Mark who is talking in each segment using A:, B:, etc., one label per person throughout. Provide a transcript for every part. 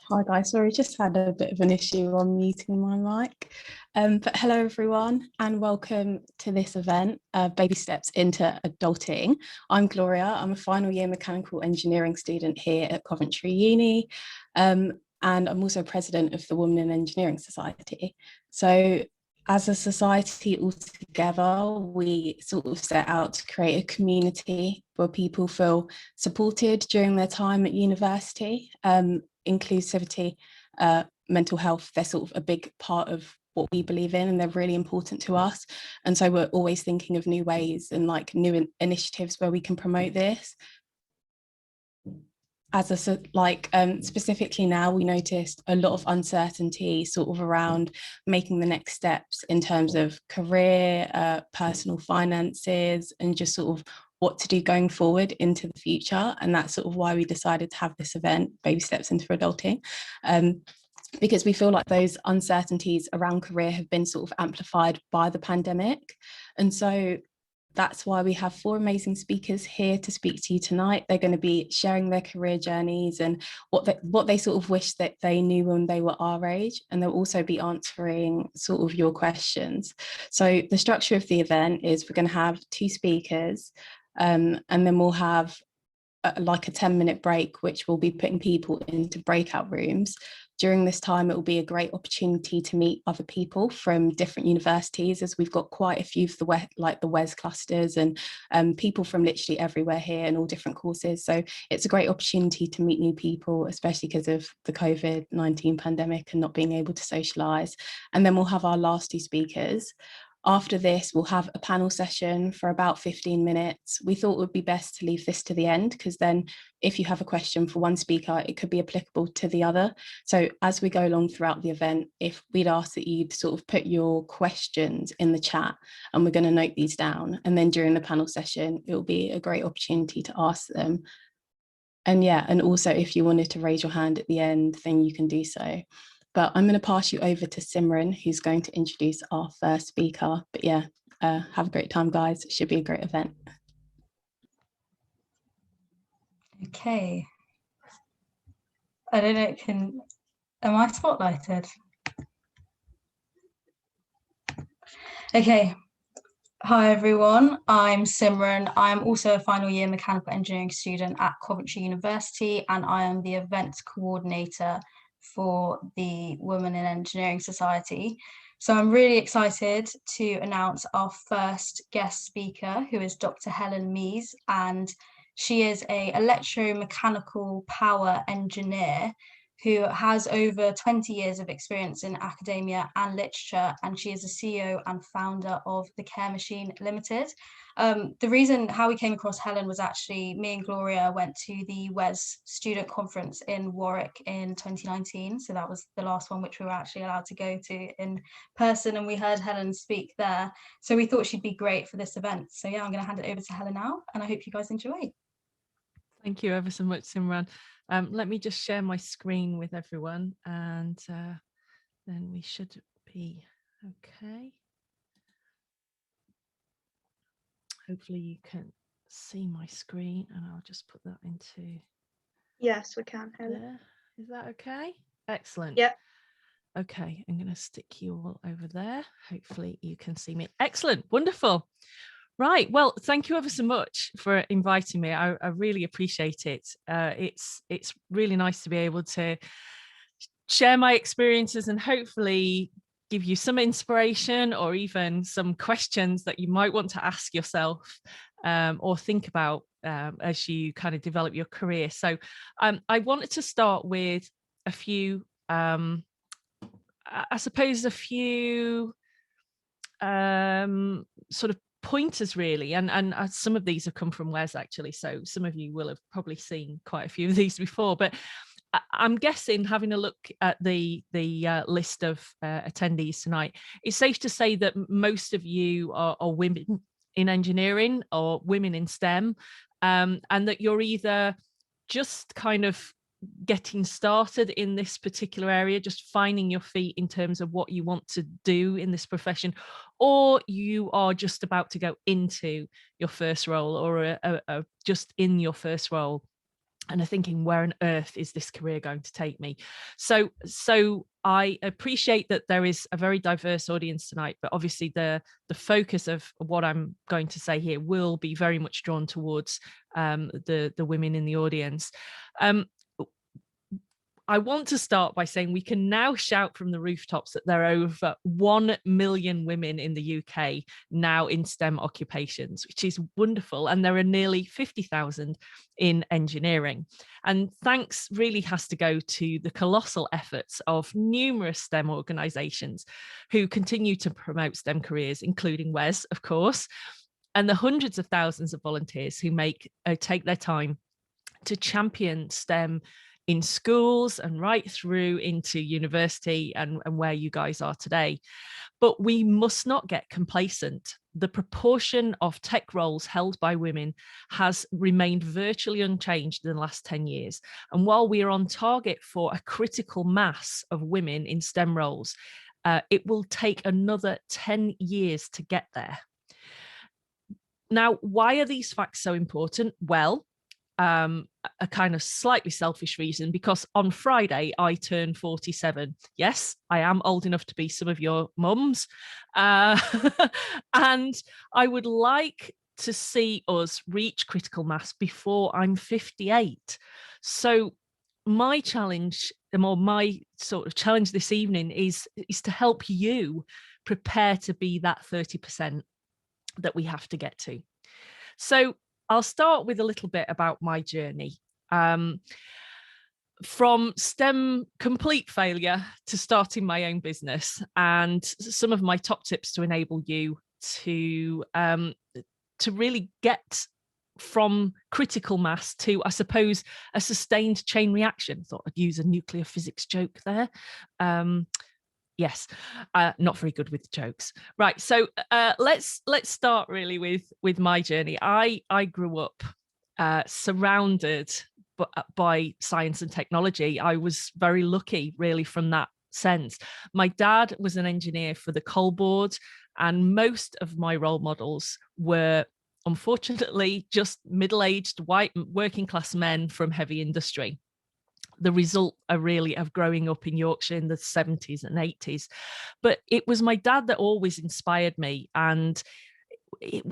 A: Hi guys, sorry, just had a bit of an issue on muting my mic. But hello everyone and welcome to this event, Baby Steps into Adulting. I'm Gloria, I'm a final year mechanical engineering student here at Coventry Uni, and I'm also president of the Women in Engineering Society. So as a society altogether, we sort of set out to create a community where people feel supported during their time at university. Inclusivity, mental health, they're sort of a big part of what we believe in and they're really important to us. And so we're always thinking of new ways and like new initiatives where we can promote this. Specifically now, we noticed a lot of uncertainty sort of around making the next steps in terms of career, personal finances, and just sort of what to do going forward into the future. And that's sort of why we decided to have this event, Baby Steps into Adulting, because we feel like those uncertainties around career have been sort of amplified by the pandemic. And so that's why we have four amazing speakers here to speak to you tonight. They're going to be sharing their career journeys and what they sort of wish that they knew when they were our age. And they'll also be answering sort of your questions. So the structure of the event is we're going to have two speakers, and then we'll have like a 10-minute break, which will be putting people into breakout rooms. During this time, it will be a great opportunity to meet other people from different universities, as we've got quite a few of the WES clusters and people from literally everywhere here and all different courses. So it's a great opportunity to meet new people, especially because of the COVID-19 pandemic and not being able to socialise. And then we'll have our last two speakers. After this, we'll have a panel session for about 15 minutes. We thought it would be best to leave this to the end, because then if you have a question for one speaker, it could be applicable to the other. So as we go along throughout the event, if we'd ask that you'd sort of put your questions in the chat, and we're going to note these down. And then during the panel session, it will be a great opportunity to ask them. And yeah, and also if you wanted to raise your hand at the end, then you can do so. But I'm going to pass you over to Simran, who's going to introduce our first speaker. But yeah, have a great time, guys. It should be a great event.
B: Okay. I don't know, am I spotlighted? Okay. Hi everyone, I'm Simran. I'm also a final year mechanical engineering student at Coventry University, and I am the events coordinator for the Women in Engineering Society. So I'm really excited to announce our first guest speaker, who is Dr. Helen Meese, and she is an electromechanical power engineer who has over 20 years of experience in academia and literature, and she is the CEO and founder of The Care Machine Limited. The reason how we came across Helen was actually me and Gloria went to the WES student conference in Warwick in 2019. So that was the last one which we were actually allowed to go to in person, and we heard Helen speak there. So we thought she'd be great for this event. So yeah, I'm going to hand it over to Helen now, and I hope you guys enjoy.
C: Thank you ever so much, Simran. Let me just share my screen with everyone, and then we should be okay. Hopefully you can see my screen, and I'll just put that into...
D: Yes, we can, Helen.
C: There. Is that okay? Excellent.
D: Yeah.
C: Okay, I'm going to stick you all over there. Hopefully you can see me. Excellent. Wonderful. Right. Well, thank you ever so much for inviting me. I really appreciate it. It's really nice to be able to share my experiences and hopefully give you some inspiration or even some questions that you might want to ask yourself or think about as you kind of develop your career. So I wanted to start with a few, I suppose, a few sort of pointers really, and some of these have come from WES actually, so some of you will have probably seen quite a few of these before, but I'm guessing, having a look at the list of attendees tonight, it's safe to say that most of you are women in engineering or women in STEM, and that you're either just kind of getting started in this particular area, just finding your feet in terms of what you want to do in this profession, or you are just about to go into your first role or just in your first role. and are thinking, where on earth is this career going to take me? So I appreciate that there is a very diverse audience tonight, but obviously the focus of what I'm going to say here will be very much drawn towards the women in the audience. I want to start by saying we can now shout from the rooftops that there are over 1 million women in the UK now in STEM occupations, which is wonderful. And there are nearly 50,000 in engineering. And thanks really has to go to the colossal efforts of numerous STEM organisations who continue to promote STEM careers, including WES, of course, and the hundreds of thousands of volunteers who take their time to champion STEM in schools and right through into university and where you guys are today. But we must not get complacent. The proportion of tech roles held by women has remained virtually unchanged in the last 10 years. And while we are on target for a critical mass of women in STEM roles, it will take another 10 years to get there. Now, why are these facts so important? Well, a kind of slightly selfish reason, because on Friday I turned 47. Yes, I am old enough to be some of your mums, and I would like to see us reach critical mass before I'm 58. So my challenge, or my sort of challenge this evening, is to help you prepare to be that 30% that we have to get to. So I'll start with a little bit about my journey. From STEM complete failure to starting my own business, and some of my top tips to enable you to really get from critical mass to, I suppose, a sustained chain reaction. Thought I'd use a nuclear physics joke there. Yes, not very good with jokes. Right, so let's start really with my journey. I grew up surrounded by science and technology. I was very lucky, really, from that sense. My dad was an engineer for the coal board, and most of my role models were, unfortunately, just middle-aged white working class men from heavy industry. The result really of growing up in Yorkshire in the 70s and 80s. But it was my dad that always inspired me, and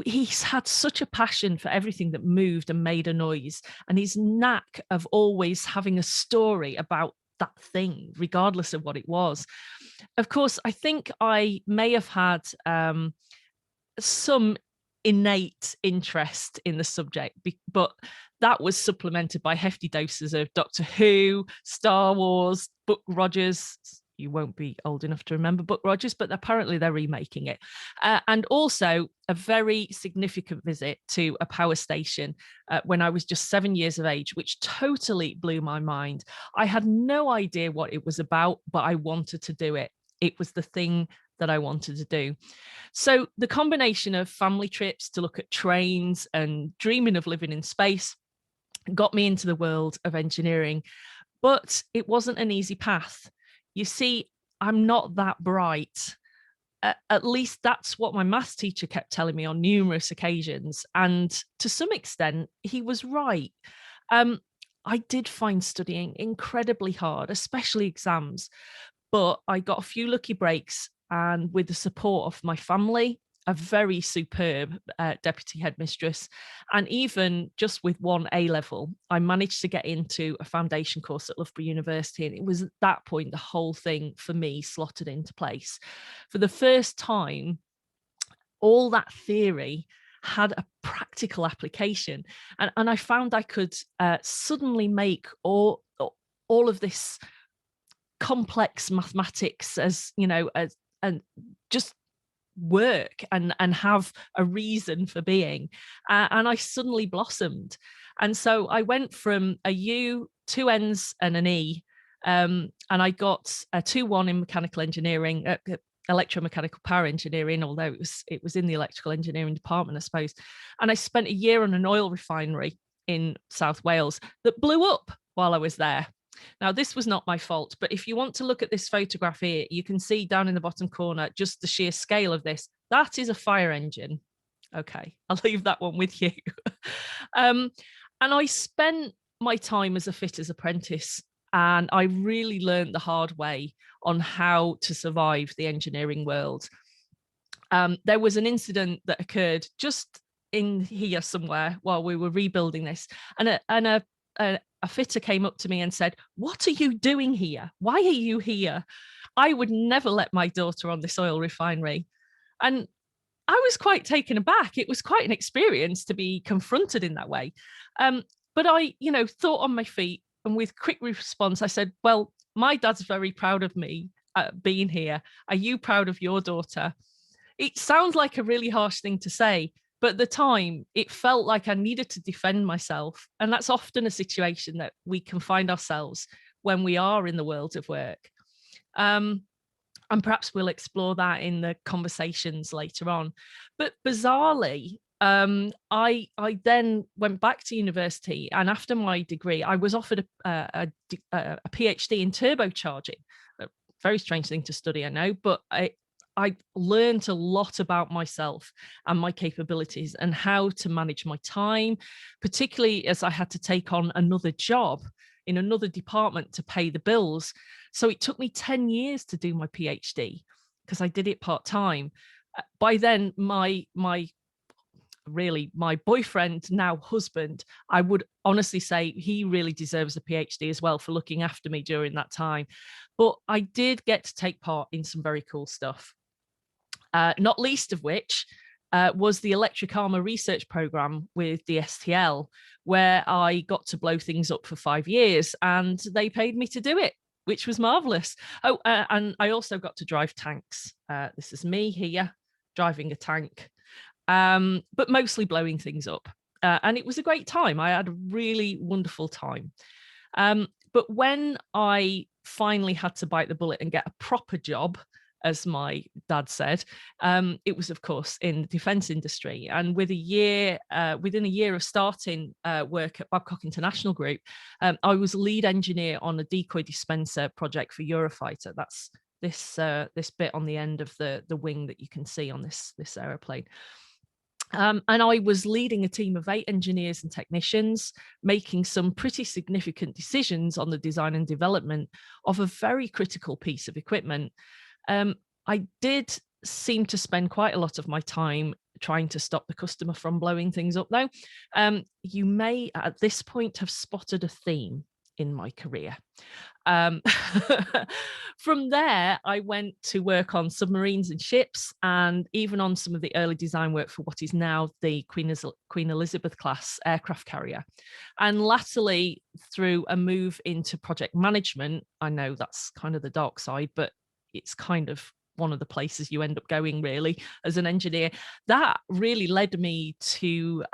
C: he's had such a passion for everything that moved and made a noise, and his knack of always having a story about that thing, regardless of what it was. Of course, I think I may have had some innate interest in the subject, but that was supplemented by hefty doses of Doctor Who, Star Wars, Buck Rogers. You won't be old enough to remember Buck Rogers, but apparently they're remaking it. And also a very significant visit to a power station when I was just 7 years of age, which totally blew my mind. I had no idea what it was about, but I wanted to do it. It was the thing that I wanted to do. So the combination of family trips to look at trains and dreaming of living in space got me into the world of engineering, but it wasn't an easy path. You see, I'm not that bright. At least that's what my maths teacher kept telling me on numerous occasions. And to some extent, he was right. I did find studying incredibly hard, especially exams, but I got a few lucky breaks, and with the support of my family, a very superb deputy headmistress, and even just with one A-level, I managed to get into a foundation course at Loughborough University. And it was at that point the whole thing for me slotted into place. For the first time, all that theory had a practical application. And I found I could suddenly make all of this complex mathematics and just work and have a reason for being, and I suddenly blossomed. And so I went from a U, 2 N's and an E, and I got a 2-1 in mechanical engineering, electromechanical power engineering, although it was in the electrical engineering department, I suppose. And I spent a year on an oil refinery in South Wales that blew up while I was there. Now, this was not my fault, but if you want to look at this photograph here, you can see down in the bottom corner just the sheer scale of this. That is a fire engine. Okay, I'll leave that one with you. And I spent my time as a fitter's apprentice, and I really learned the hard way on how to survive the engineering world. There was an incident that occurred just in here somewhere while we were rebuilding this, and a fitter came up to me and said, "What are you doing here? Why are you here? I would never let my daughter on this oil refinery." And I was quite taken aback. It was quite an experience to be confronted in that way. But I, thought on my feet, and with quick response, I said, "Well, my dad's very proud of me being here. Are you proud of your daughter?" It sounds like a really harsh thing to say, but at the time, it felt like I needed to defend myself. And that's often a situation that we can find ourselves when we are in the world of work. And perhaps we'll explore that in the conversations later on. But bizarrely, I then went back to university, and after my degree, I was offered a PhD in turbocharging. A very strange thing to study, I know, but I learned a lot about myself and my capabilities and how to manage my time, particularly as I had to take on another job in another department to pay the bills. So it took me 10 years to do my PhD because I did it part-time. By then, my boyfriend, now husband, I would honestly say he really deserves a PhD as well for looking after me during that time. But I did get to take part in some very cool stuff. Not least of which was the Electric Armour Research Programme with the STL, where I got to blow things up for 5 years, and they paid me to do it, which was marvellous. Oh, and I also got to drive tanks. This is me here, driving a tank, but mostly blowing things up. And it was a great time. I had a really wonderful time. But when I finally had to bite the bullet and get a proper job, as my dad said, it was, of course, in the defence industry. And within a year of starting work at Babcock International Group, I was lead engineer on a decoy dispenser project for Eurofighter. That's this bit on the end of the wing that you can see on this aeroplane. And I was leading a team of 8 engineers and technicians, making some pretty significant decisions on the design and development of a very critical piece of equipment. I did seem to spend quite a lot of my time trying to stop the customer from blowing things up, though. You may at this point have spotted a theme in my career. From there, I went to work on submarines and ships, and even on some of the early design work for what is now the Queen Elizabeth class aircraft carrier. And latterly, through a move into project management, I know that's kind of the dark side, but it's kind of one of the places you end up going, really, as an engineer. That really led me to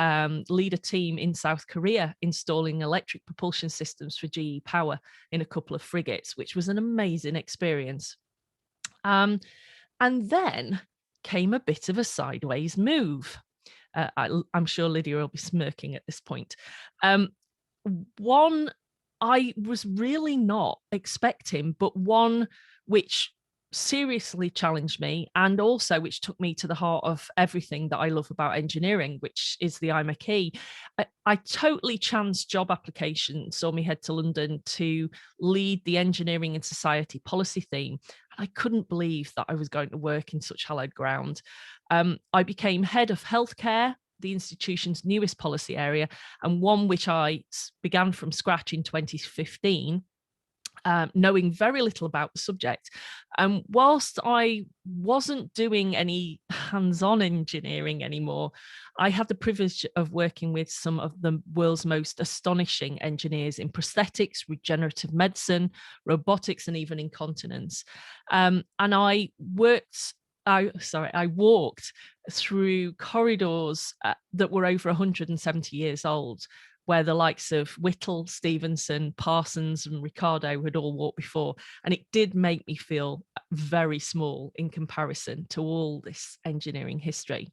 C: lead a team in South Korea installing electric propulsion systems for GE Power in a couple of frigates, which was an amazing experience. And then came a bit of a sideways move. I'm sure Lydia will be smirking at this point. One I was really not expecting, but one which seriously challenged me, and also which took me to the heart of everything that I love about engineering, which is the Amarquaye. I totally chanced job application saw me head to London to lead the engineering and society policy theme. I couldn't believe that I was going to work in such hallowed ground. I became head of healthcare, the institution's newest policy area, and one which I began from scratch in 2015. Knowing very little about the subject. Whilst I wasn't doing any hands-on engineering anymore, I had the privilege of working with some of the world's most astonishing engineers in prosthetics, regenerative medicine, robotics, and even incontinence. And I walked through corridors that were over 170 years old, where the likes of Whittle, Stevenson, Parsons, and Ricardo had all walked before. And it did make me feel very small in comparison to all this engineering history.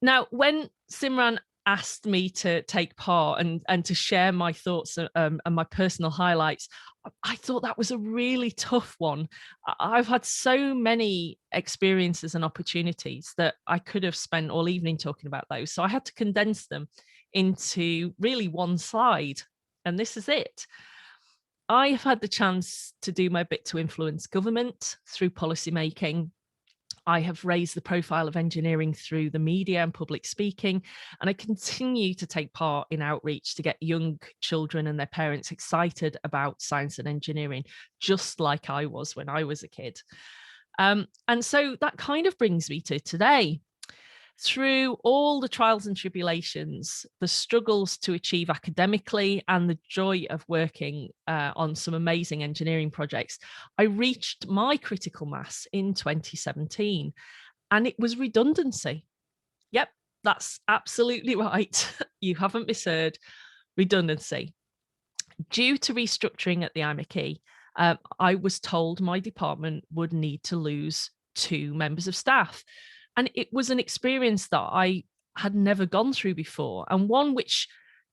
C: Now, when Simran asked me to take part and to share my thoughts and my personal highlights, I thought that was a really tough one. I've had so many experiences and opportunities that I could have spent all evening talking about those. So I had to condense them into really one slide. And this is it. I have had the chance to do my bit to influence government through policy making. I have raised the profile of engineering through the media and public speaking, and I continue to take part in outreach to get young children and their parents excited about science and engineering, just like I was when I was a kid. And so that kind of brings me to today. Through all the trials and tribulations, the struggles to achieve academically, and the joy of working on some amazing engineering projects, I reached my critical mass in 2017, and it was redundancy. Yep, that's absolutely right. You haven't misheard, redundancy. Due to restructuring at the Amarquaye, I was told my department would need to lose 2 members of staff. And it was an experience that I had never gone through before, and one which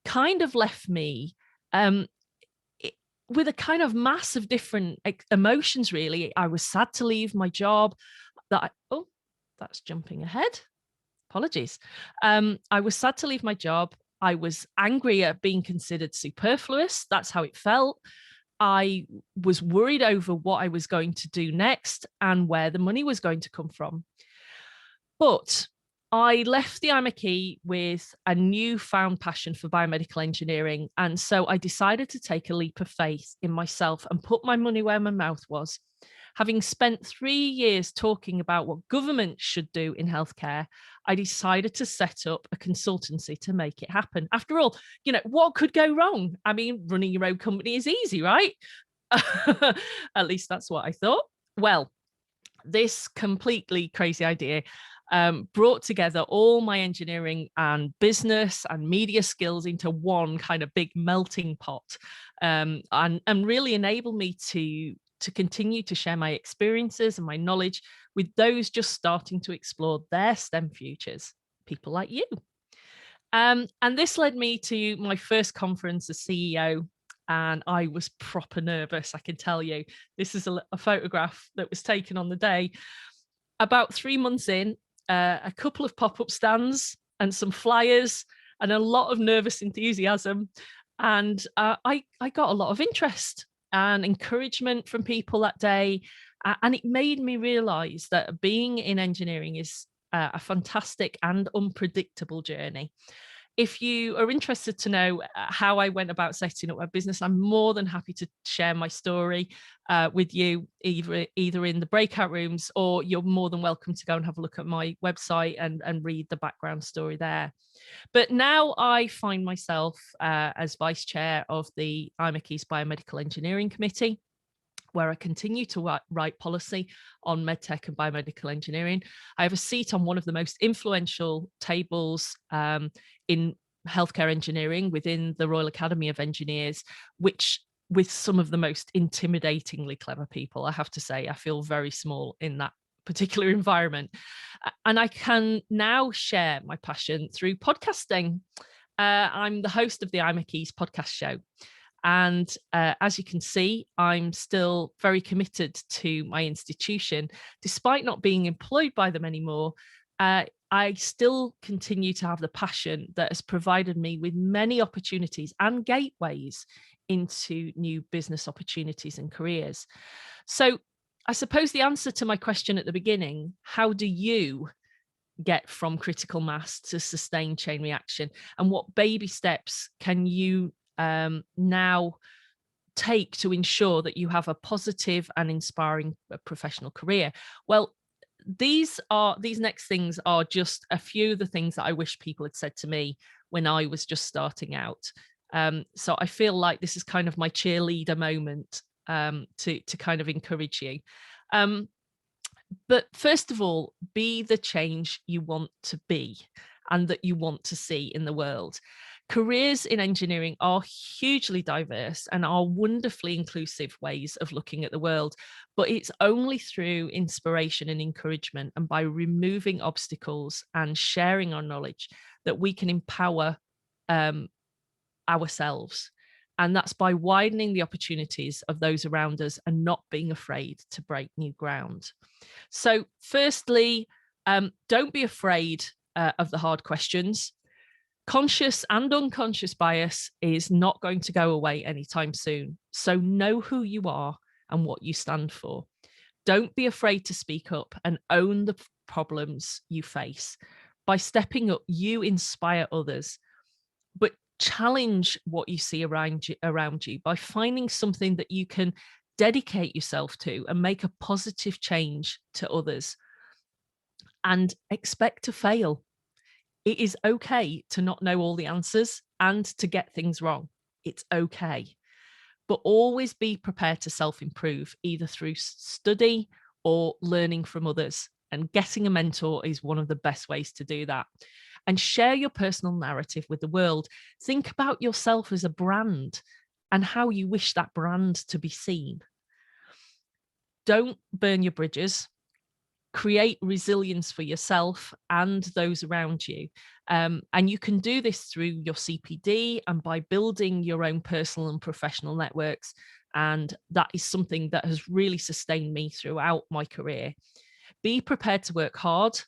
C: kind of left me with a kind of mass of different emotions, really. I was sad to leave my job. Oh, that's jumping ahead. Apologies. I was sad to leave my job. I was angry at being considered superfluous. That's how it felt. I was worried over what I was going to do next and where the money was going to come from. But I left the Amarquaye with a newfound passion for biomedical engineering. And so I decided to take a leap of faith in myself and put my money where my mouth was. Having spent 3 years talking about what government should do in healthcare, I decided to set up a consultancy to make it happen. After all, what could go wrong? I mean, running your own company is easy, right? At least that's what I thought. Well, this completely crazy idea brought together all my engineering and business and media skills into one kind of big melting pot, and really enabled me to continue to share my experiences and my knowledge with those just starting to explore their STEM futures, people like you. And this led me to my first conference as CEO, and I was proper nervous, I can tell you. This is a photograph that was taken on the day. About 3 months in, a couple of pop-up stands and some flyers and a lot of nervous enthusiasm. And I got a lot of interest and encouragement from people that day. And it made me realise that being in engineering is a fantastic and unpredictable journey. If you are interested to know how I went about setting up my business, I'm more than happy to share my story with you, either in the breakout rooms, or you're more than welcome to go and have a look at my website and read the background story there. But now I find myself as vice chair of the Amarquaye's Biomedical Engineering Committee, where I continue to write policy on medtech and biomedical engineering. I have a seat on one of the most influential tables in healthcare engineering within the Royal Academy of Engineers, which with some of the most intimidatingly clever people. I have to say, I feel very small in that particular environment. And I can now share my passion through podcasting. I'm the host of the Amarquaye's podcast show. And as you can see, I'm still very committed to my institution. Despite not being employed by them anymore, I still continue to have the passion that has provided me with many opportunities and gateways into new business opportunities and careers. So I suppose the answer to my question at the beginning, how do you get from critical mass to sustained chain reaction? And what baby steps can you now take to ensure that you have a positive and inspiring professional career? Well, these next things are just a few of the things that I wish people had said to me when I was just starting out. So I feel like this is kind of my cheerleader moment to kind of encourage you. But first of all, be the change you want to be and that you want to see in the world. Careers in engineering are hugely diverse and are wonderfully inclusive ways of looking at the world, but it's only through inspiration and encouragement and by removing obstacles and sharing our knowledge that we can empower ourselves. And that's by widening the opportunities of those around us and not being afraid to break new ground. So firstly, don't be afraid of the hard questions. Conscious and unconscious bias is not going to go away anytime soon. So know who you are and what you stand for. Don't be afraid to speak up and own the problems you face. By stepping up, you inspire others, but challenge what you see around you by finding something that you can dedicate yourself to and make a positive change to others. And expect to fail. It is okay to not know all the answers and to get things wrong. It's okay. But always be prepared to self-improve, either through study or learning from others. And getting a mentor is one of the best ways to do that. And share your personal narrative with the world. Think about yourself as a brand and how you wish that brand to be seen. Don't burn your bridges. Create resilience for yourself and those around you. And you can do this through your CPD and by building your own personal and professional networks. And that is something that has really sustained me throughout my career. Be prepared to work hard.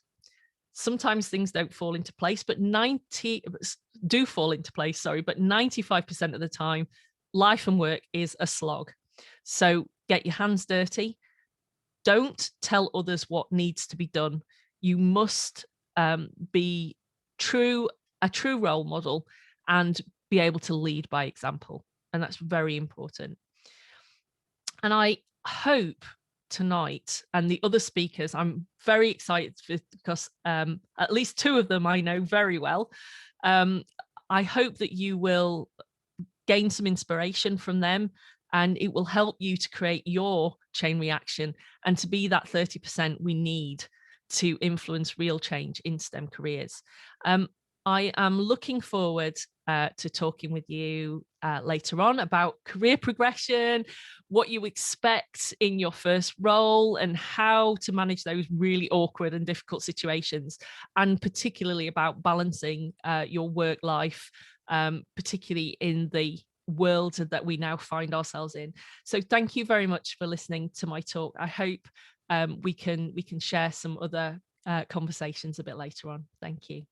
C: Sometimes things don't fall into place, but 95% of the time, life and work is a slog. So get your hands dirty. Don't tell others what needs to be done. You must be a true role model and be able to lead by example. And that's very important. And I hope tonight and the other speakers, I'm very excited because at least two of them I know very well. I hope that you will gain some inspiration from them, and it will help you to create your chain reaction and to be that 30% we need to influence real change in STEM careers. I am looking forward to talking with you later on about career progression, what you expect in your first role, and how to manage those really awkward and difficult situations, and particularly about balancing your work life, particularly in the world that we now find ourselves in. So thank you very much for listening to my talk. I hope we can share some other conversations a bit later on. Thank you.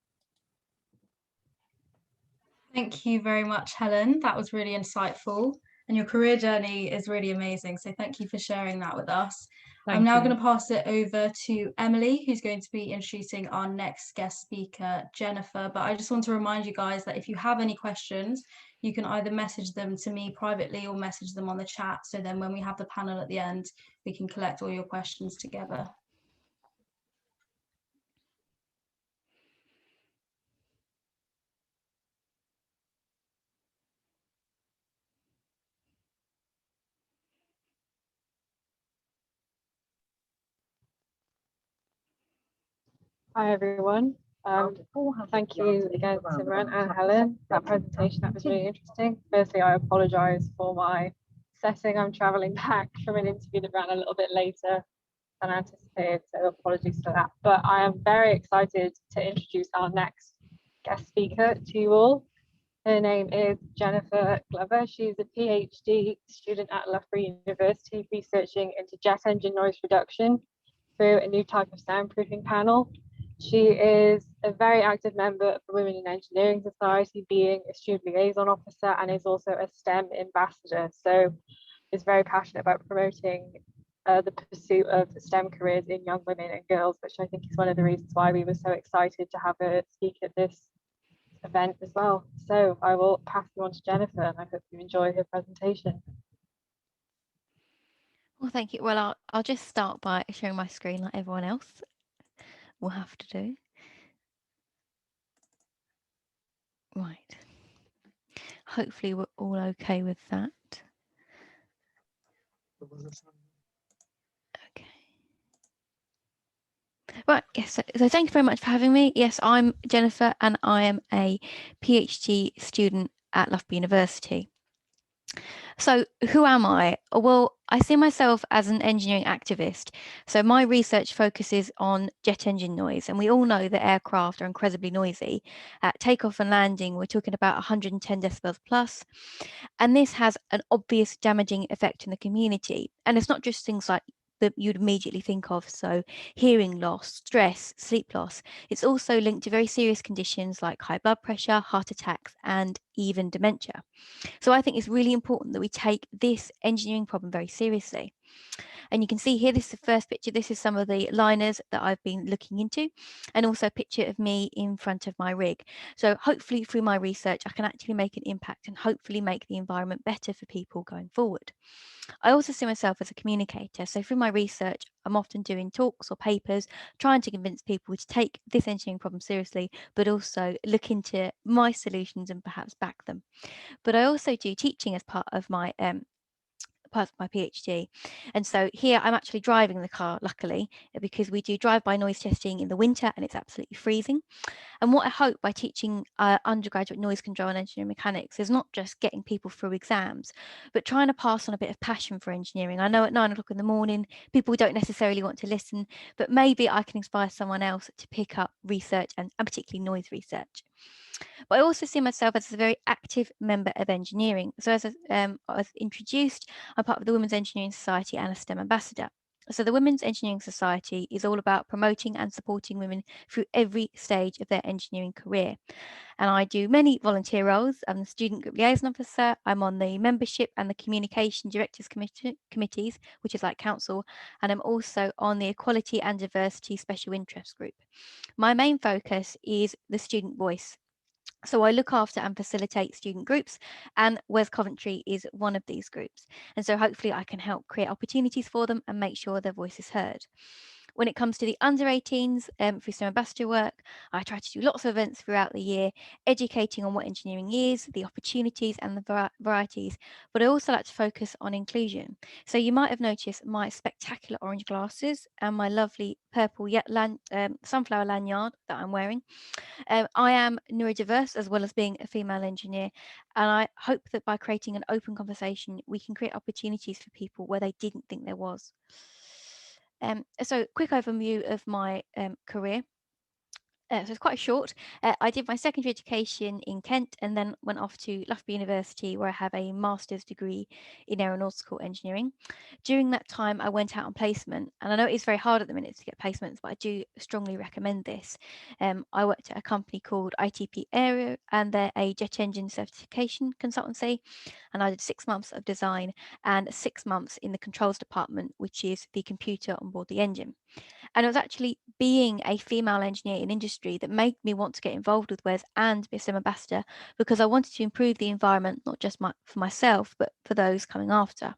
B: Thank you very much, Helen. That was really insightful, and your career journey is really amazing. So thank you for sharing that with us. I'm now going to pass it over to Emily, who's going to be introducing our next guest speaker, Jennifer. But I just want to remind you guys that if you have any questions, you can either message them to me privately or message them on the chat. So then when we have the panel at the end, we can collect all your questions together.
E: Hi everyone. Thank you again, Simran and Helen, for that presentation. That was really interesting. Firstly, I apologise for my setting. I'm travelling back from an interview that ran a little bit later than anticipated, so apologies for that. But I am very excited to introduce our next guest speaker to you all. Her name is Jennifer Glover. She's a PhD student at Loughborough University, researching into jet engine noise reduction through a new type of soundproofing panel. She is a very active member of the Women in Engineering Society, being a student liaison officer, and is also a STEM ambassador. So is very passionate about promoting the pursuit of STEM careers in young women and girls, which I think is one of the reasons why we were so excited to have her speak at this event as well. So I will pass you on to Jennifer, and I hope you enjoy her presentation.
F: Well, thank you. Well, I'll just start by sharing my screen like everyone else will have to do. Right. Hopefully we're all okay with that. Okay. Right, yes, so thank you very much for having me. Yes, I'm Jennifer and I am a PhD student at Loughborough University. So who am I? Well, I see myself as an engineering activist. So my research focuses on jet engine noise, and we all know that aircraft are incredibly noisy. At takeoff and landing, we're talking about 110 decibels plus, and this has an obvious damaging effect in the community. And it's not just things like that you'd immediately think of. So hearing loss, stress, sleep loss. It's also linked to very serious conditions like high blood pressure, heart attacks, and even dementia. So I think it's really important that we take this engineering problem very seriously. And you can see here, this is the first picture. This is some of the liners that I've been looking into, and also a picture of me in front of my rig. So hopefully through my research, I can actually make an impact and hopefully make the environment better for people going forward. I also see myself as a communicator. So through my research, I'm often doing talks or papers, trying to convince people to take this engineering problem seriously, but also look into my solutions and perhaps back them. But I also do teaching as part of my PhD. And so here I'm actually driving the car, luckily, because we do drive-by noise testing in the winter and it's absolutely freezing. And what I hope by teaching undergraduate noise control and engineering mechanics is not just getting people through exams, but trying to pass on a bit of passion for engineering. I know at 9 o'clock in the morning, people don't necessarily want to listen, but maybe I can inspire someone else to pick up research and particularly noise research. But I also see myself as a very active member of engineering. So as I was introduced, I'm part of the Women's Engineering Society and a STEM ambassador. So the Women's Engineering Society is all about promoting and supporting women through every stage of their engineering career. And I do many volunteer roles. I'm the Student Group Liaison Officer. I'm on the Membership and the Communication Directors Committees, which is like council. And I'm also on the Equality and Diversity Special Interest Group. My main focus is the student voice. So I look after and facilitate student groups, and Wes Coventry is one of these groups. And so hopefully I can help create opportunities for them and make sure their voice is heard. When it comes to the under 18s, through some ambassador work, I try to do lots of events throughout the year, educating on what engineering is, the opportunities and the varieties, but I also like to focus on inclusion. So you might have noticed my spectacular orange glasses and my lovely purple sunflower lanyard that I'm wearing. I am neurodiverse as well as being a female engineer, and I hope that by creating an open conversation, we can create opportunities for people where they didn't think there was. So quick overview of my career. So it's quite short. I did my secondary education in Kent and then went off to Loughborough University, where I have a master's degree in aeronautical engineering. During that time, I went out on placement, and I know it's very hard at the minute to get placements, but I do strongly recommend this. I worked at a company called ITP Aero, and they're a jet engine certification consultancy, and I did 6 months of design and 6 months in the controls department, which is the computer on board the engine. And it was actually being a female engineer in industry that made me want to get involved with WES and be a STEM ambassador, because I wanted to improve the environment, not just for myself, but for those coming after.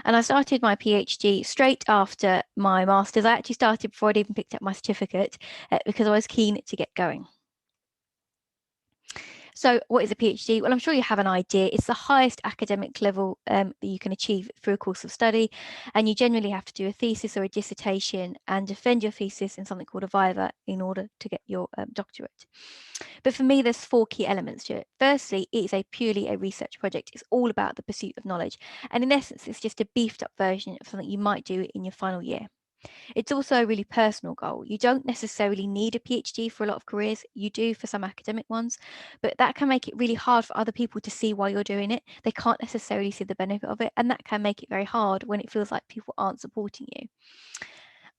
F: And I started my PhD straight after my master's. I actually started before I'd even picked up my certificate because I was keen to get going. So what is a PhD? Well, I'm sure you have an idea. It's the highest academic level that you can achieve through a course of study. And you generally have to do a thesis or a dissertation and defend your thesis in something called a viva in order to get your doctorate. But for me, there's 4 key elements to it. Firstly, it is purely a research project. It's all about the pursuit of knowledge. And in essence, it's just a beefed up version of something you might do in your final year. It's also a really personal goal. You don't necessarily need a PhD for a lot of careers. You do for some academic ones, but that can make it really hard for other people to see why you're doing it. They can't necessarily see the benefit of it, and that can make it very hard when it feels like people aren't supporting you.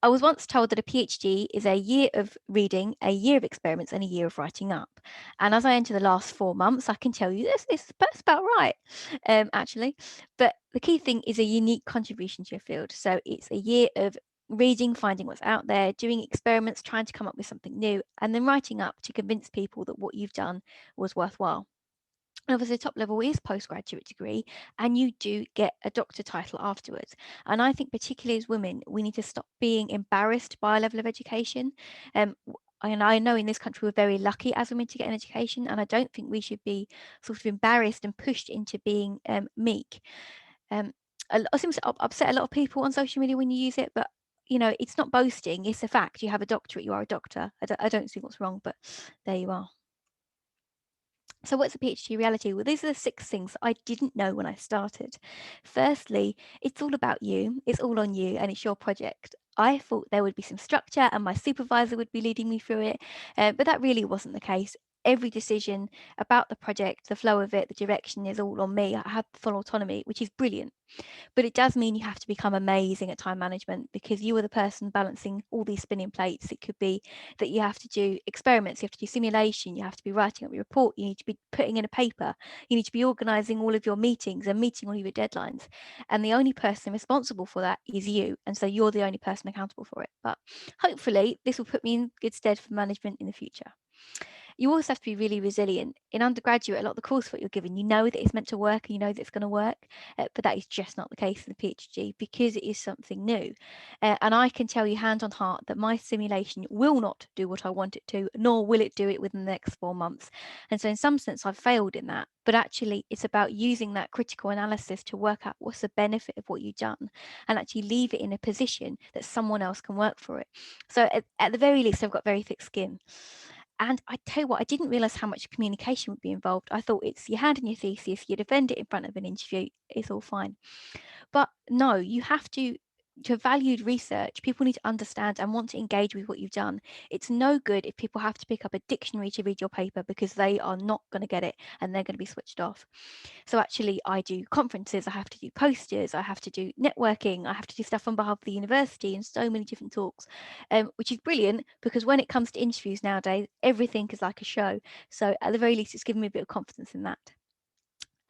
F: I was once told that a PhD is a year of reading, a year of experiments, and a year of writing up. And as I enter the last 4 months, I can tell you that's about right, actually. But the key thing is a unique contribution to your field. So it's a year of reading, finding what's out there, doing experiments, trying to come up with something new, and then writing up to convince people that what you've done was worthwhile. And obviously, the top level is postgraduate degree, and you do get a doctor title afterwards. And I think, particularly as women, we need to stop being embarrassed by a level of education. And I know in this country we're very lucky as women to get an education, and I don't think we should be sort of embarrassed and pushed into being meek. It seems to upset a lot of people on social media when you use it, but it's not boasting, it's a fact. You have a doctorate, you are a doctor. I don't see what's wrong, but there you are. So what's a PhD reality? Well, these are the 6 things I didn't know when I started. Firstly, it's all about you. It's all on you, and it's your project. I thought there would be some structure and my supervisor would be leading me through it, but that really wasn't the case. every decision about the project, the flow of it, the direction is all on me. I have full autonomy, which is brilliant. But it does mean you have to become amazing at time management, because you are the person balancing all these spinning plates. It could be that you have to do experiments, you have to do simulation, you have to be writing up your report, you need to be putting in a paper, you need to be organising all of your meetings and meeting all of your deadlines. And the only person responsible for that is you. And so you're the only person accountable for it. But hopefully this will put me in good stead for management in the future. You also have to be really resilient. In undergraduate, a lot of the coursework you're given, you know that it's meant to work and you know that it's going to work, but that is just not the case in the PhD, because it is something new. And I can tell you hand on heart that my simulation will not do what I want it to, nor will it do it within the next 4 months. And so in some sense, I've failed in that. But actually, it's about using that critical analysis to work out what's the benefit of what you've done, and actually leave it in a position that someone else can work for it. So at the very least, I've got very thick skin. And I tell you what, I didn't realise how much communication would be involved. I thought it's you hand in your thesis, you defend it in front of an interview, it's all fine. But no, you have to valued research, people need to understand and want to engage with what you've done. It's no good if people have to pick up a dictionary to read your paper, because they are not going to get it and they're going to be switched off. So actually, I do conferences, I have to do posters, I have to do networking, I have to do stuff on behalf of the university and so many different talks, which is brilliant, because when it comes to interviews nowadays, everything is like a show. So at the very least, it's given me a bit of confidence in that.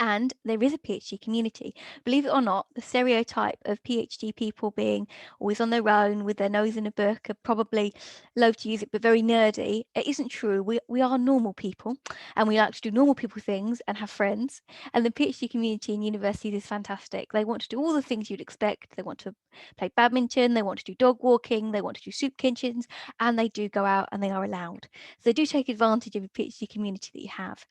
F: And there is a PhD community. Believe it or not, the stereotype of PhD people being always on their own with their nose in a book, are probably loath to use it, but very nerdy. It isn't true. We are normal people, and we like to do normal people things and have friends. And the PhD community in universities is fantastic. They want to do all the things you'd expect. They want to play badminton, they want to do dog walking, they want to do soup kitchens, and they do go out and they are allowed. So they do take advantage of a PhD community that you have.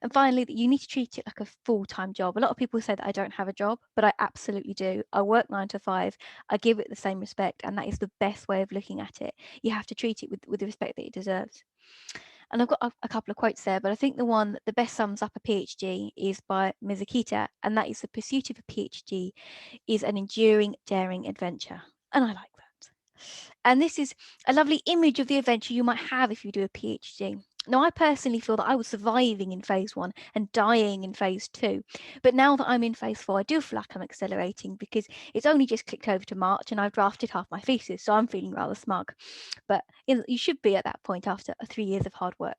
F: And finally, that you need to treat it like a full-time job. A lot of people say that I don't have a job, but I absolutely do. I work 9 to 5. I give it the same respect, and that is the best way of looking at it. You have to treat it with the respect that it deserves. And I've got a couple of quotes there, but I think the one that the best sums up a PhD is by Mizukita, and that is: the pursuit of a PhD is an enduring, daring adventure. And I like that. And this is a lovely image of the adventure you might have if you do a PhD. Now, I personally feel that I was surviving in phase 1 and dying in phase 2. But now that I'm in phase 4, I do feel like I'm accelerating, because it's only just clicked over to March and I've drafted half my thesis, so I'm feeling rather smug. But you should be at that point after 3 years of hard work.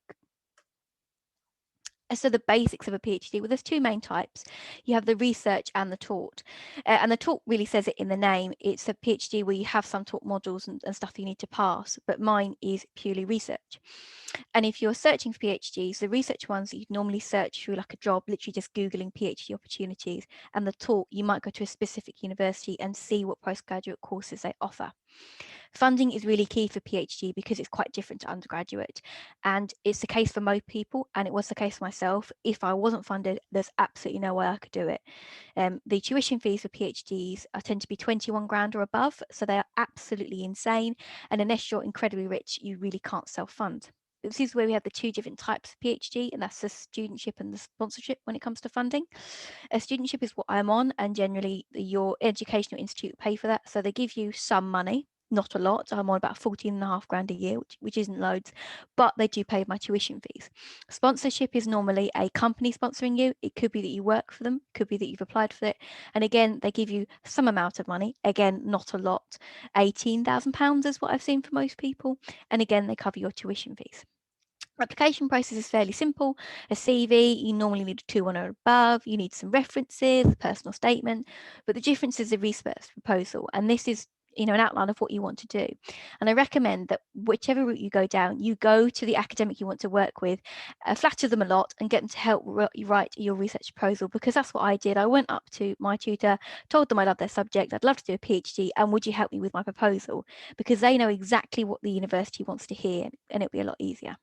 F: So the basics of a PhD, well, there's 2 main types. You have the research and the taught. And the taught really says it in the name. It's a PhD where you have some taught modules and stuff you need to pass, but mine is purely research. And if you're searching for PhDs, the research ones that you'd normally search through like a job, literally just Googling PhD opportunities, and the taught, you might go to a specific university and see what postgraduate courses they offer. Funding is really key for PhD because it's quite different to undergraduate, and it's the case for most people, and it was the case for myself. If I wasn't funded, there's absolutely no way I could do it. The tuition fees for PhDs tend to be 21 grand or above, so they are absolutely insane, and unless you're incredibly rich, you really can't self-fund. This is where we have the 2 different types of PhD, and that's the studentship and the sponsorship when it comes to funding. A studentship is what I'm on, and generally your educational institute pay for that, so they give you some money. Not a lot. I'm on about 14.5 grand a year, which isn't loads, but they do pay my tuition fees. Sponsorship is normally a company sponsoring you. It could be that you work for them, could be that you've applied for it. And again, they give you some amount of money. Again, not a lot. £18,000 is what I've seen for most people. And again, they cover your tuition fees. Application process is fairly simple. A CV, you normally need a 2-1 or above. You need some references, a personal statement, but the difference is a research proposal. And this is an outline of what you want to do. And I recommend that whichever route you go down, you go to the academic you want to work with, flatter them a lot and get them to help you write your research proposal, because that's what I did. I went up to my tutor, told them I love their subject, I'd love to do a PhD, and would you help me with my proposal? Because they know exactly what the university wants to hear, and it'll be a lot easier.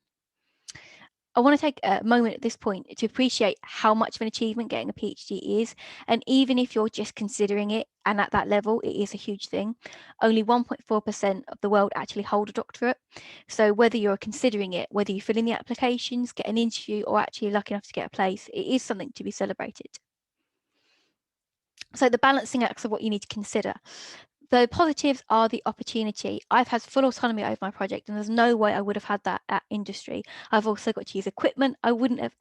F: I want to take a moment at this point to appreciate how much of an achievement getting a PhD is. And even if you're just considering it, and at that level, it is a huge thing. Only 1.4% of the world actually hold a doctorate. So whether you're considering it, whether you fill in the applications, get an interview, or actually lucky enough to get a place, it is something to be celebrated. So the balancing acts of what you need to consider. The positives are the opportunity. I've had full autonomy over my project, and there's no way I would have had that at industry. I've also got to use equipment I wouldn't have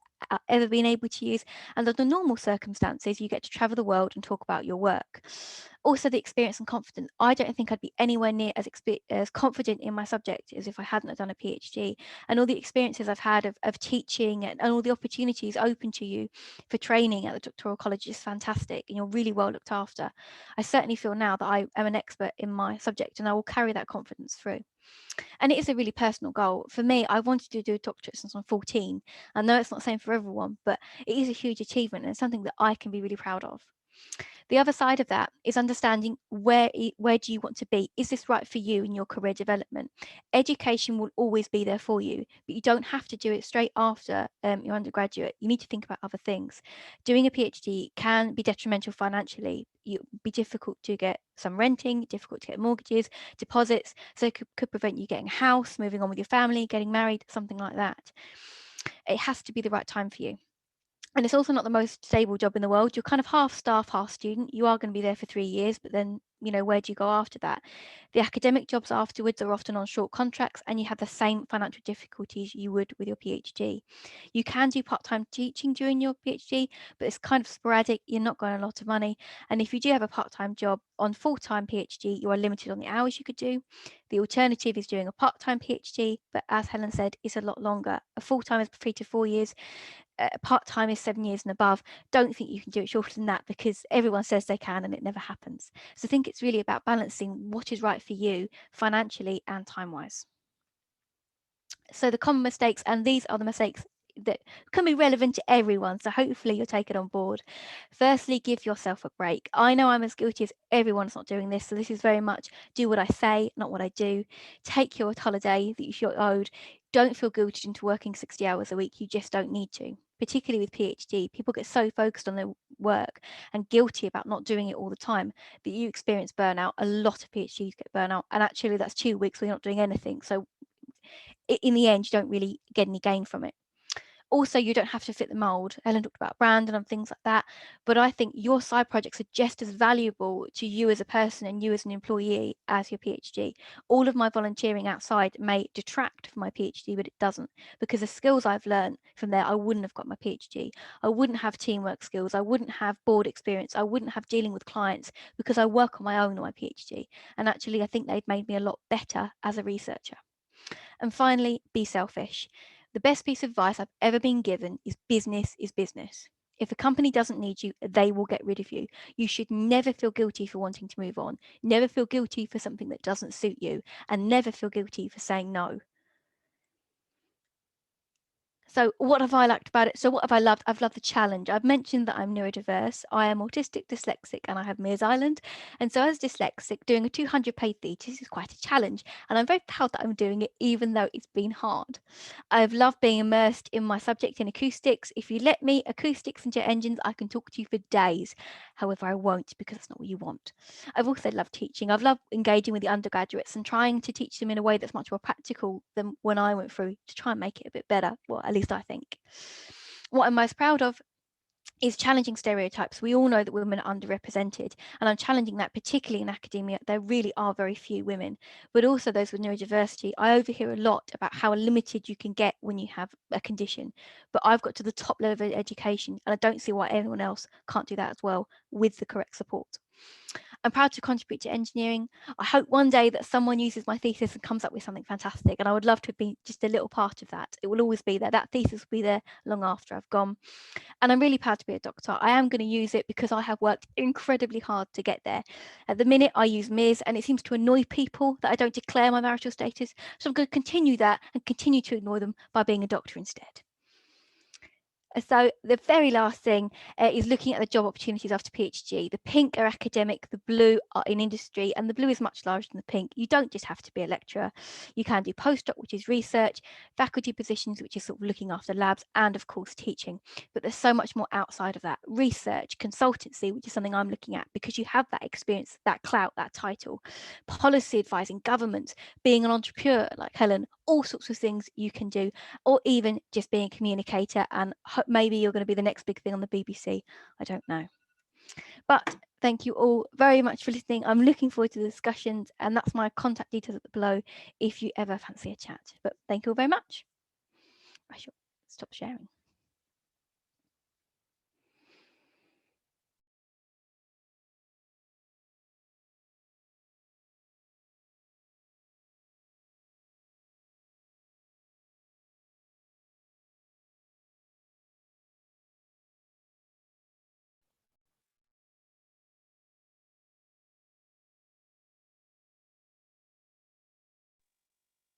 F: ever been able to use, and under normal circumstances you get to travel the world and talk about your work. Also, the experience and confidence. I don't think I'd be anywhere near as confident in my subject as if I hadn't done a PhD, and all the experiences I've had of teaching and all the opportunities open to you for training at the doctoral college is fantastic, and you're really well looked after. I certainly feel now that I am an expert in my subject, and I will carry that confidence through. And it is a really personal goal. For me, I wanted to do a doctorate since I'm 14. I know it's not the same for everyone, but it is a huge achievement and something that I can be really proud of. The other side of that is understanding where do you want to be? Is this right for you in your career development? Education will always be there for you, but you don't have to do it straight after your undergraduate. You need to think about other things. Doing a PhD can be detrimental financially. It would be difficult to get some renting, difficult to get mortgages, deposits, so it could prevent you getting a house, moving on with your family, getting married, something like that. It has to be the right time for you. And it's also not the most stable job in the world. You're kind of half staff, half student. You are going to be there for 3 years, but then, where do you go after that? The academic jobs afterwards are often on short contracts, and you have the same financial difficulties you would with your PhD. You can do part-time teaching during your PhD, but it's kind of sporadic. You're not going a lot of money. And if you do have a part-time job on full-time PhD, you are limited on the hours you could do. The alternative is doing a part-time PhD, but as Helen said, it's a lot longer. A full-time is 3 to 4 years. Part-time is 7 years and above. Don't think you can do it shorter than that, because everyone says they can and it never happens. So I think it's really about balancing what is right for you financially and time-wise. So the common mistakes, and these are the mistakes that can be relevant to everyone, so hopefully you'll take it on board. Firstly, give yourself a break. I know I'm as guilty as everyone's not doing this, so this is very much do what I say, not what I do. Take your holiday that you're owed. Don't feel guilted into working 60 hours a week. You just don't need to. Particularly with PhD, people get so focused on their work and guilty about not doing it all the time that you experience burnout. A lot of PhDs get burnout, and actually that's 2 weeks where you're not doing anything. So in the end, you don't really get any gain from it. Also, you don't have to fit the mold. Helen talked about brand and things like that, but I think your side projects are just as valuable to you as a person and you as an employee as your PhD. All of my volunteering outside may detract from my PhD, but it doesn't, because the skills I've learned from there, I wouldn't have got my PhD. I wouldn't have teamwork skills. I wouldn't have board experience. I wouldn't have dealing with clients, because I work on my own on my PhD. And actually, I think they've made me a lot better as a researcher. And finally, be selfish. The best piece of advice I've ever been given is business is business. If a company doesn't need you, they will get rid of you. You should never feel guilty for wanting to move on. Never feel guilty for something that doesn't suit you, and never feel guilty for saying no. So what have I liked about it? So what have I loved? I've loved the challenge. I've mentioned that I'm neurodiverse. I am autistic, dyslexic, and I have Mears Island. And so as dyslexic, doing a 200-page thesis is quite a challenge. And I'm very proud that I'm doing it, even though it's been hard. I've loved being immersed in my subject in acoustics. If you let me, acoustics and jet engines, I can talk to you for days. However, I won't, because that's not what you want. I've also loved teaching. I've loved engaging with the undergraduates and trying to teach them in a way that's much more practical than when I went through, to try and make it a bit better. Well, at least I think. What I'm most proud of is challenging stereotypes. We all know that women are underrepresented, and I'm challenging that, particularly in academia. There really are very few women, but also those with neurodiversity. I overhear a lot about how limited you can get when you have a condition, but I've got to the top level of education, and I don't see why everyone else can't do that as well with the correct support. I'm proud to contribute to engineering. I hope one day that someone uses my thesis and comes up with something fantastic, and I would love to be just a little part of that. It will always be there. That thesis will be there long after I've gone. And I'm really proud to be a doctor. I am going to use it because I have worked incredibly hard to get there. At the minute, I use Ms, and it seems to annoy people that I don't declare my marital status. So I'm going to continue that and continue to ignore them by being a doctor instead. So the very last thing is looking at the job opportunities after PhD. The pink are academic, the blue are in industry, and the blue is much larger than the pink. You don't just have to be a lecturer. You can do postdoc, which is research, faculty positions, which is sort of looking after labs, and of course teaching. But there's so much more outside of that. Research, consultancy, which is something I'm looking at, because you have that experience, that clout, that title. Policy advising, government, being an entrepreneur like Helen, all sorts of things you can do, or even just being a communicator, and maybe you're going to be the next big thing on the BBC. I don't know. But thank you all very much for listening. I'm looking forward to the discussions, and that's my contact details below if you ever fancy a chat. But thank you all very much. I shall stop sharing.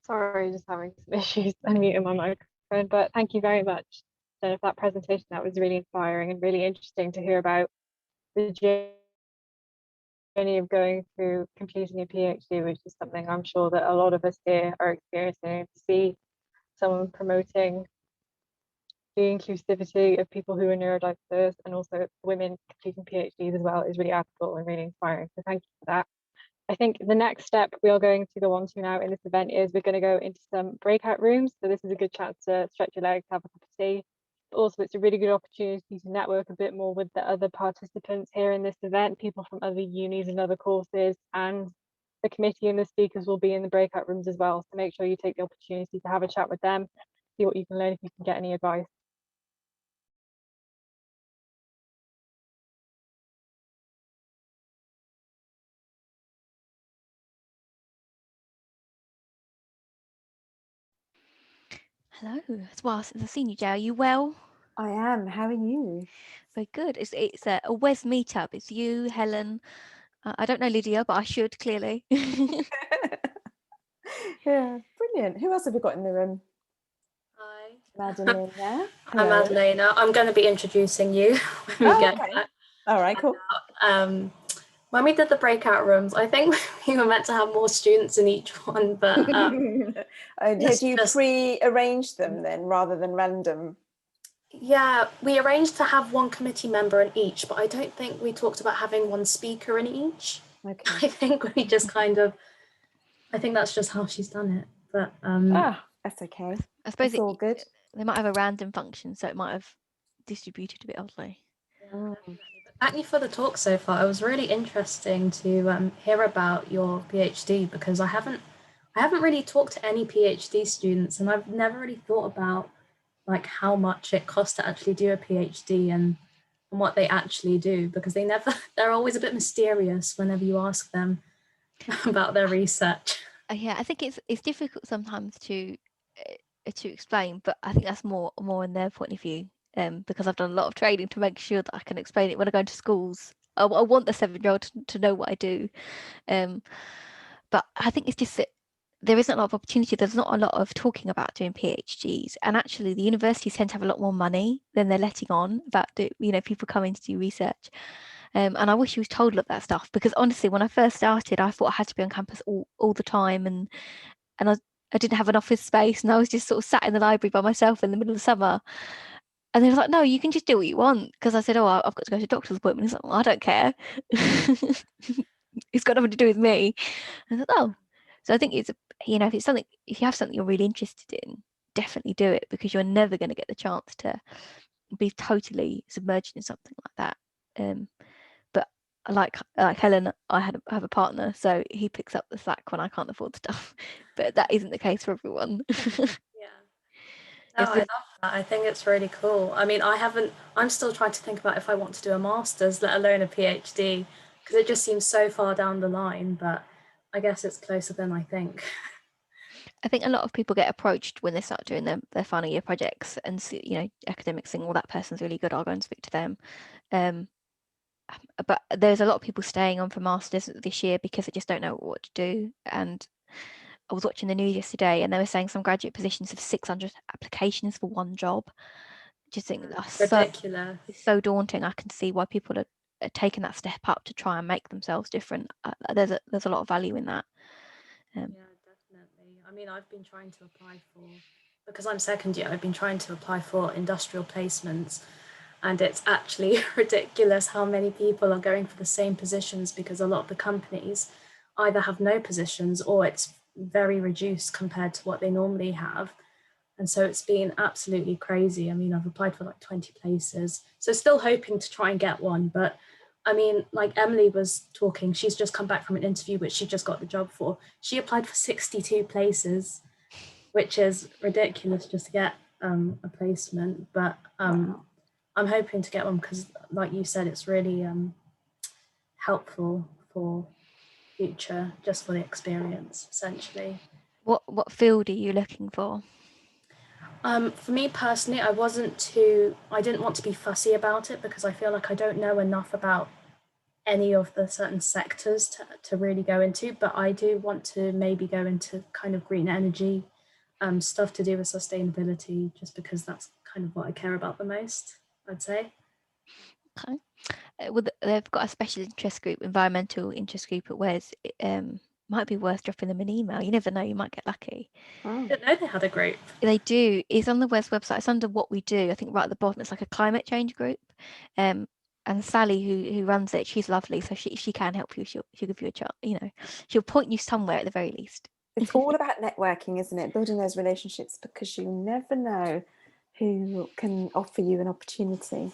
E: Sorry, just having some issues unmuting my microphone, but thank you very much, Jennifer, for that presentation. That was really inspiring and really interesting to hear about the journey of going through completing a PhD, which is something I'm sure that a lot of us here are experiencing. To see someone promoting the inclusivity of people who are neurodiverse and also women completing PhDs as well is really admirable and really inspiring. So thank you for that. I think the next step we are going to go on to now in this event is we're going to go into some breakout rooms. So this is a good chance to stretch your legs, have a cup of tea. But also, it's a really good opportunity to network a bit more with the other participants here in this event, people from other unis and other courses, and the committee and the speakers will be in the breakout rooms as well. So make sure you take the opportunity to have a chat with them, see what you can learn, if you can get any advice.
F: Hello, it's well since I've seen you, Jay. Are you well?
G: I am. How are you?
F: Very good. It's a WES meetup. It's you, Helen. I don't know Lydia, but I should clearly.
G: Yeah, brilliant. Who else have we got in the room?
H: Hi.
G: Madalena.
H: I'm Madalena. I'm going to be introducing you when we get
G: okay.
H: back.
G: All right, cool.
H: When we did the breakout rooms, I think we were meant to have more students in each one, but
G: Did you pre-arrange them then rather than random?
H: Yeah, we arranged to have one committee member in each, but I don't think we talked about having one speaker in each.
G: Okay.
H: I think we just I think that's just how she's done it. But
G: that's okay.
F: I suppose
G: it's all good.
F: They might have a random function, so it might have distributed a bit oddly.
H: Yeah, definitely. But thank you for the talk so far. It was really interesting to hear about your PhD, because I haven't really talked to any PhD students, and I've never really thought about like how much it costs to actually do a PhD and what they actually do, because they're always a bit mysterious whenever you ask them about their research.
F: Yeah, I think it's difficult sometimes to explain, but I think that's more in their point of view, because I've done a lot of training to make sure that I can explain it when I go into schools. I want the 7-year-old to know what I do, but I think it's just that there isn't a lot of opportunity. There's not a lot of talking about doing PhDs, and actually the universities tend to have a lot more money than they're letting on about people coming to do research. And I wish you was told all of that stuff, because honestly, when I first started, I thought I had to be on campus all the time, and I didn't have an office space, and I was just sort of sat in the library by myself in the middle of the summer. And they were like, no, you can just do what you want. Because I said, oh, I've got to go to a doctor's appointment. He's like, well, I don't care. It's got nothing to do with me. And I thought, oh. So I think it's, if you have something you're really interested in, definitely do it, because you're never going to get the chance to be totally submerged in something like that. But like Helen, I have a partner, so he picks up the slack when I can't afford stuff. But that isn't the case for everyone.
H: Yeah. No, I love that. I think it's really cool. I mean, I'm still trying to think about if I want to do a master's, let alone a PhD, because it just seems so far down the line, but I guess it's closer than I think.
F: I think a lot of people get approached when they start doing their final year projects, and academics think, well, that person's really good, I'll go and speak to them. But there's a lot of people staying on for masters this year because they just don't know what to do. And I was watching the news yesterday, and they were saying some graduate positions have 600 applications for one job. Just think that's
H: ridiculous.
F: It's so daunting. I can see why people are taking that step up to try and make themselves different. There's a lot of value in that.
H: Yeah, definitely. I mean, I've been trying to apply because I'm second year, I've been trying to apply for industrial placements, and it's actually ridiculous how many people are going for the same positions, because a lot of the companies either have no positions or it's very reduced compared to what they normally have. And so it's been absolutely crazy. I mean, I've applied for like 20 places, so still hoping to try and get one, but I mean, like Emily was talking, she's just come back from an interview which she just got the job for. She applied for 62 places, which is ridiculous just to get a placement. But
G: Wow.
H: I'm hoping to get one because, like you said, it's really helpful for future, just for the experience, essentially.
F: What field are you looking for?
H: For me personally, I didn't want to be fussy about it because I feel like I don't know enough about any of the certain sectors to really go into, but I do want to maybe go into kind of green energy, stuff to do with sustainability, just because that's kind of what I care about the most, I'd say.
F: Okay. Well, they've got a special interest group, environmental interest group at WES. Might be worth dropping them an email. You never know, you might get lucky.
H: I didn't know they had a group.
F: They do. It's on the WES website. It's under what we do. I think right at the bottom, it's like a climate change group. And Sally, who runs it, she's lovely. So she can help you. She'll give you a chance. You know, she'll point you somewhere at the very least.
G: It's all about networking, isn't it? Building those relationships, because you never know who can offer you an opportunity.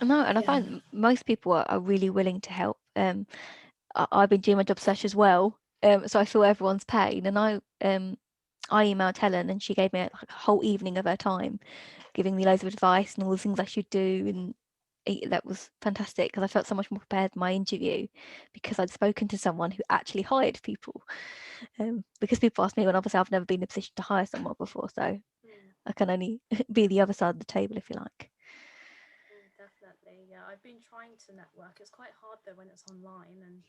F: No, and I find most people are really willing to help. I've been doing my job search as well, so I feel everyone's pain. And I emailed Helen, and she gave me a whole evening of her time, giving me loads of advice and all the things I should do. And that was fantastic because I felt so much more prepared in my interview because I'd spoken to someone who actually hired people. Because people ask me, when obviously I've never been in a position to hire someone before, so I can only be the other side of the table, if you like.
H: Definitely, yeah. I've been trying to network. It's quite hard though when it's online, and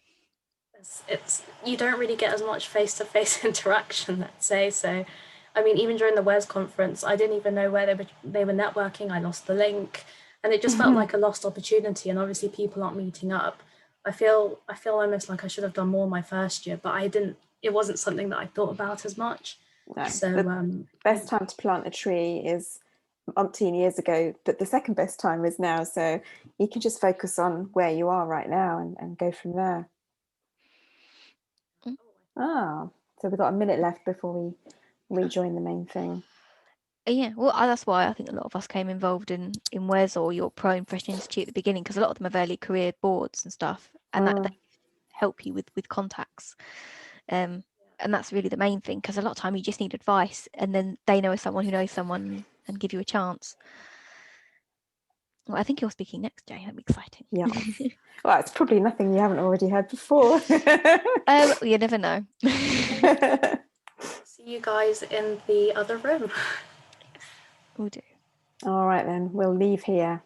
H: it's you don't really get as much face-to-face interaction, let's say. So, I mean, even during the WES conference, I didn't even know where they were networking. I lost the link, and it just felt like a lost opportunity. And obviously, people aren't meeting up. I feel almost like I should have done more my first year, but I didn't. It wasn't something that I thought about as much.
G: No,
H: so
G: the best time to plant a tree is umpteen years ago, but the second best time is now. So you can just focus on where you are right now and go from there. So we've got a minute left before we rejoin the main thing.
F: Yeah, well, that's why I think a lot of us came involved in WES or your Pro Impression Institute at the beginning, because a lot of them have early career boards and stuff, and that help you with contacts. And that's really the main thing, because a lot of time you just need advice, and then they know someone who knows someone and give you a chance. Well, I think you're speaking next, Jay. That'd be exciting.
G: Yeah. Well, it's probably nothing you haven't already heard before.
F: You never know.
H: See you guys in the other room.
F: We'll do.
G: All right, then. We'll leave here.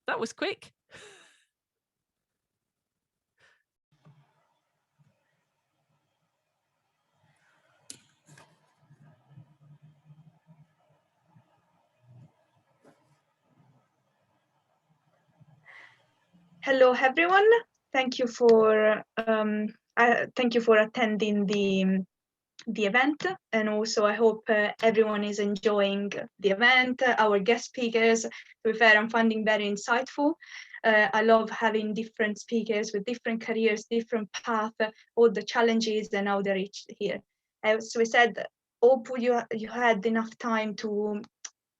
C: That was quick.
D: Hello, everyone. Thank you for attending the event, and also I hope everyone is enjoying the event. Our guest speakers, to be fair, I'm finding very insightful. I love having different speakers with different careers, different paths, all the challenges and how they reached here. As we said, hope you had enough time to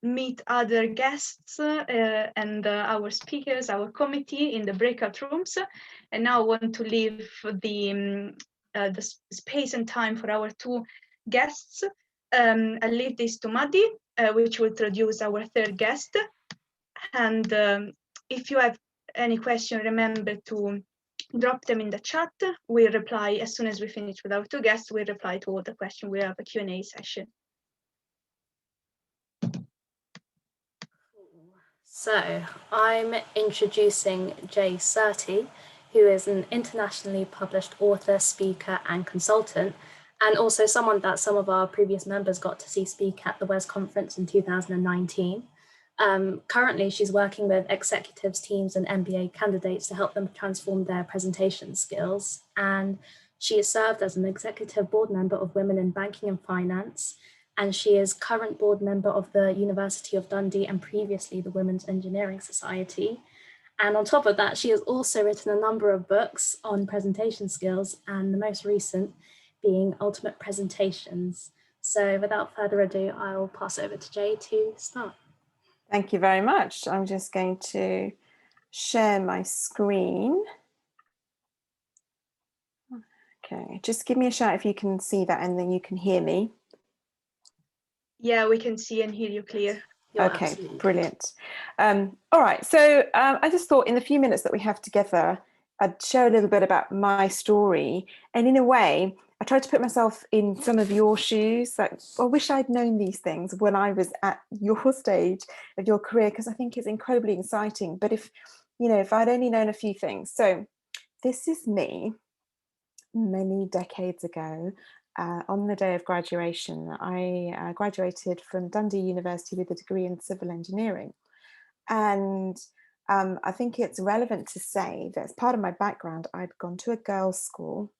D: meet other guests and our speakers, our committee in the breakout rooms. And now I want to leave the space and time for our two guests. I'll leave this to Maddie, which will introduce our third guest. And if you have any question, remember to drop them in the chat. We'll reply as soon as we finish with our two guests. We'll reply to all the questions. We'll have a Q&A session.
H: So I'm introducing Jay Surti, who is an internationally published author, speaker, and consultant, and also someone that some of our previous members got to see speak at the WES conference in 2019. Currently, she's working with executives, teams, and MBA candidates to help them transform their presentation skills. And She has served as an executive board member of Women in Banking and Finance, and she is current board member of the University of Dundee and previously the Women's Engineering Society. And on top of that, she has also written a number of books on presentation skills, and the most recent being Ultimate Presentations. So without further ado, I'll pass over to Jay to start.
G: Thank you very much. I'm just going to share my screen. Okay, just give me a shout if you can see that and then you can hear me.
D: Yeah, we can see and hear you clear.
G: Okay, brilliant. All right, so I just thought in the few minutes that we have together, I'd share a little bit about my story. And in a way, I tried to put myself in some of your shoes. Like, I wish I'd known these things when I was at your stage of your career, because I think it's incredibly exciting. But if I'd only known a few things. So this is me many decades ago. On the day of graduation, I graduated from Dundee University with a degree in civil engineering. And I think it's relevant to say that as part of my background, I'd gone to a girls' school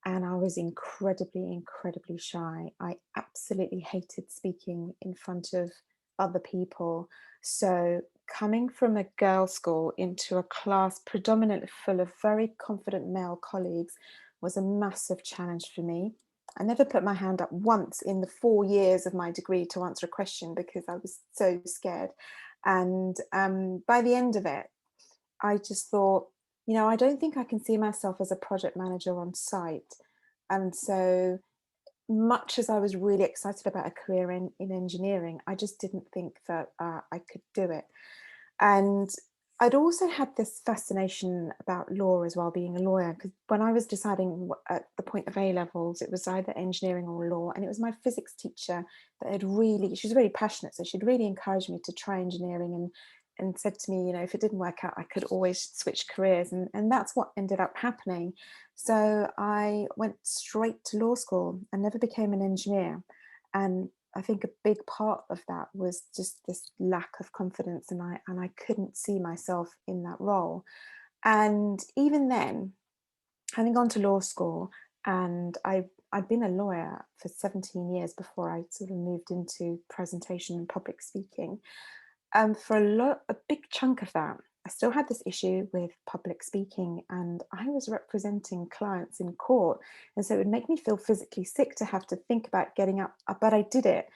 G: and I was incredibly, incredibly shy. I absolutely hated speaking in front of other people. So coming from a girls' school into a class predominantly full of very confident male colleagues was a massive challenge for me. I never put my hand up once in the 4 years of my degree to answer a question because I was so scared. And by the end of it, I just thought, I don't think I can see myself as a project manager on site. And so much as I was really excited about a career in engineering, I just didn't think that I could do it. And I'd also had this fascination about law as well, being a lawyer, because when I was deciding at the point of A levels, it was either engineering or law. And it was my physics teacher that had she was really passionate. So she'd really encouraged me to try engineering and said to me, if it didn't work out, I could always switch careers. And that's what ended up happening. So I went straight to law school and never became an engineer. And I think a big part of that was just this lack of confidence, and I couldn't see myself in that role. And even then, having gone to law school, and I'd been a lawyer for 17 years before I sort of moved into presentation and public speaking. For a big chunk of that, I still had this issue with public speaking, and I was representing clients in court. And so it would make me feel physically sick to have to think about getting up, but I did it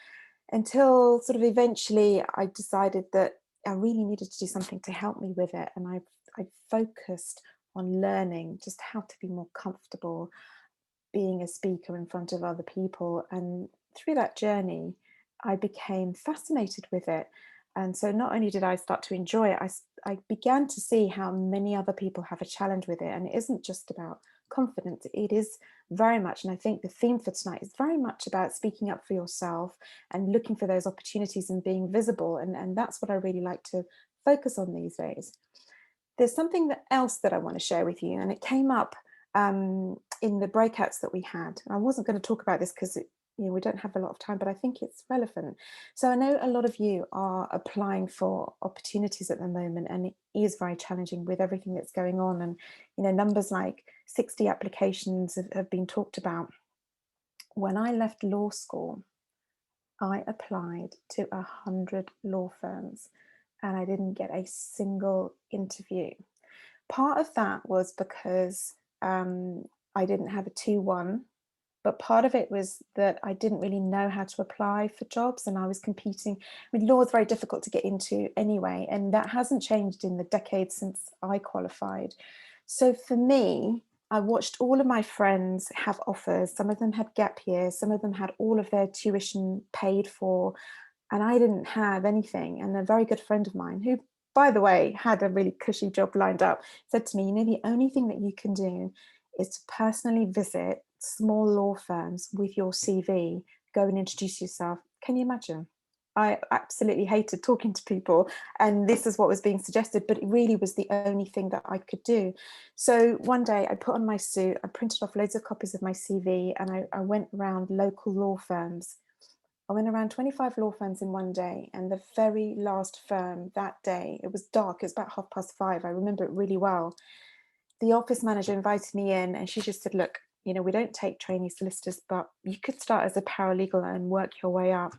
G: until sort of eventually I decided that I really needed to do something to help me with it. And I focused on learning just how to be more comfortable being a speaker in front of other people. And through that journey, I became fascinated with it. And so not only did I start to enjoy it, I began to see how many other people have a challenge with it. And it isn't just about confidence, it is very much, and I think the theme for tonight is very much about speaking up for yourself and looking for those opportunities and being visible. And that's what I really like to focus on these days. There's something else that I want to share with you, and it came up in the breakouts that we had. I wasn't going to talk about this because we don't have a lot of time, but I think it's relevant. So I know a lot of you are applying for opportunities at the moment, and it is very challenging with everything that's going on. And numbers like 60 applications have been talked about. When I left law school, I applied to 100 law firms and I didn't get a single interview. Part of that was because I didn't have a 2-1. But part of it was that I didn't really know how to apply for jobs, and I was competing. Law is very difficult to get into anyway, and that hasn't changed in the decades since I qualified. So for me, I watched all of my friends have offers. Some of them had gap years, some of them had all of their tuition paid for, and I didn't have anything. And a very good friend of mine, who, by the way, had a really cushy job lined up, said to me, the only thing that you can do is to personally visit small law firms with your CV, go and introduce yourself. Can you imagine? I absolutely hated talking to people, and this is what was being suggested, but it really was the only thing that I could do. So one day I put on my suit, I printed off loads of copies of my CV, and I went around local law firms. I went around 25 law firms in one day, and the very last firm that day, it was dark, it was about 5:30, I remember it really well. The office manager invited me in, and she just said, look, you know, we don't take trainee solicitors, but you could start as a paralegal and work your way up.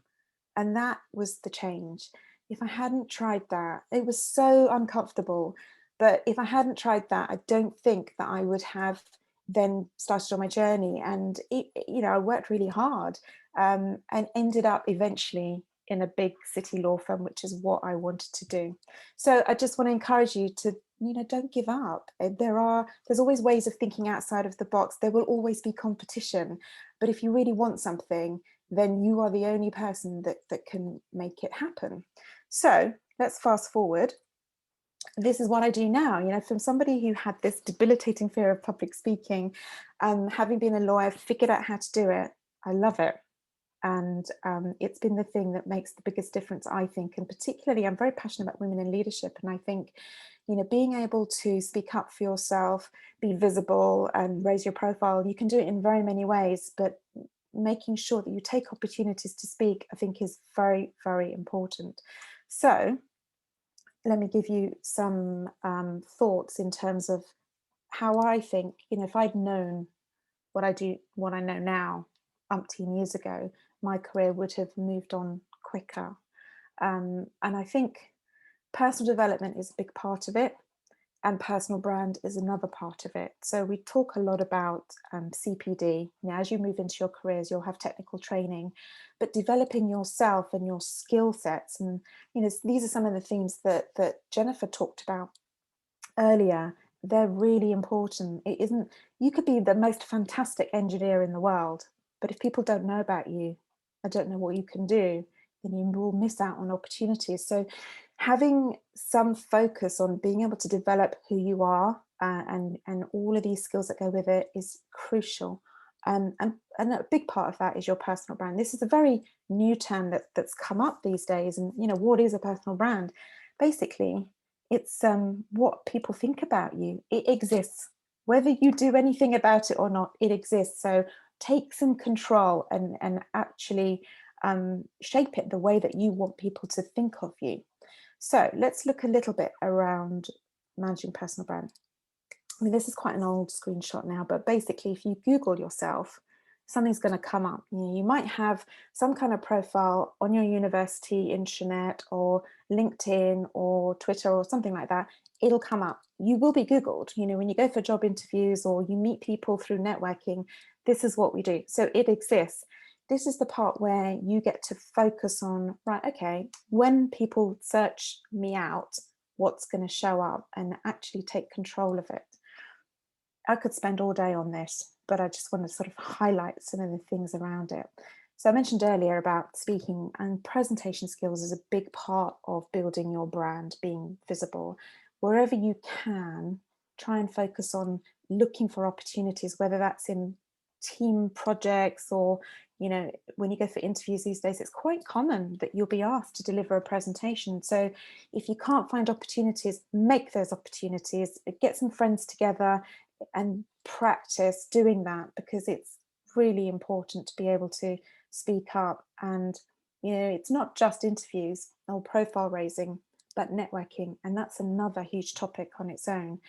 G: And that was the change. If I hadn't tried that, it was so uncomfortable, but if I hadn't tried that, I don't think that I would have then started on my journey. And you know, I worked really hard, and ended up eventually in a big city law firm, which is what I wanted to do. So I just want to encourage you to, you know, don't give up. There's always ways of thinking outside of the box. There will always be competition, but if you really want something, then you are the only person that can make it happen. So let's fast forward. This is what I do now. You know, from somebody who had this debilitating fear of public speaking, having been a lawyer, figured out how to do it. I love it. And it's been the thing that makes the biggest difference, I think. And particularly, I'm very passionate about women in leadership. And I think, you know, being able to speak up for yourself, be visible and raise your profile, you can do it in very many ways, but making sure that you take opportunities to speak, I think, is very, very important. So let me give you some thoughts in terms of how I think, you know, if I'd known what I know now umpteen years ago, my career would have moved on quicker. And I think personal development is a big part of it, and personal brand is another part of it. So we talk a lot about CPD. Now, as you move into your careers, you'll have technical training, but developing yourself and your skill sets. And, you know, these are some of the themes that Jennifer talked about earlier. They're really important. It isn't, you could be the most fantastic engineer in the world, but if people don't know about you, I don't know what you can do, then you will miss out on opportunities. So having some focus on being able to develop who you are and all of these skills that go with it is crucial. And a big part of that is your personal brand. This is a very new term that's come up these days. And, you know, what is a personal brand? Basically, it's what people think about you. It exists. Whether you do anything about it or not, it exists. So take some control and actually shape it the way that you want people to think of you. So let's look a little bit around managing personal brand. I mean, this is quite an old screenshot now, but basically, if you Google yourself, something's going to come up. You know, you might have some kind of profile on your university intranet or LinkedIn or Twitter or something like that. It'll come up. You will be Googled. You know, when you go for job interviews or you meet people through networking, this is what we do. So it exists. This is the part where you get to focus on, right, okay, when people search me out, what's going to show up, and actually take control of it. I could spend all day on this, but I just want to sort of highlight some of the things around it. So I mentioned earlier about speaking, and presentation skills is a big part of building your brand, being visible. Wherever you can, try and focus on looking for opportunities, whether that's in team projects or, you know, when you go for interviews these days, it's quite common that you'll be asked to deliver a presentation. So if you can't find opportunities, make those opportunities, get some friends together and practice doing that, because it's really important to be able to speak up. And, you know, it's not just interviews or profile raising, but networking. And that's another huge topic on its own.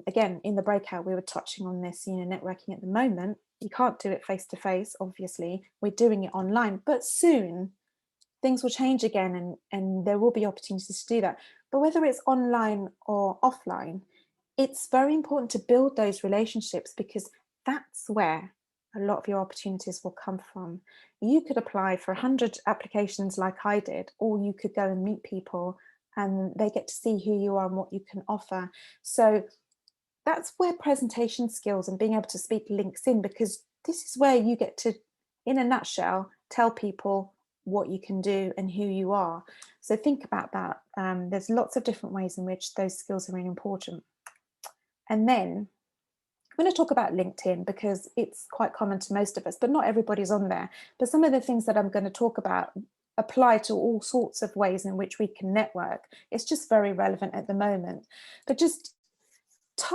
G: Again, in the breakout, we were touching on this, you know, networking at the moment. You can't do it face to face, obviously. We're doing it online, but soon things will change again and there will be opportunities to do that. But whether it's online or offline, it's very important to build those relationships, because that's where a lot of your opportunities will come from. You could apply for 100 applications like I did, or you could go and meet people and they get to see who you are and what you can offer. So that's where presentation skills and being able to speak links in, because this is where you get to, in a nutshell, tell people what you can do and who you are. So think about that. There's lots of different ways in which those skills are really important. And then I'm going to talk about LinkedIn because it's quite common to most of us, but not everybody's on there. But some of the things that I'm going to talk about apply to all sorts of ways in which we can network. It's just very relevant at the moment. But just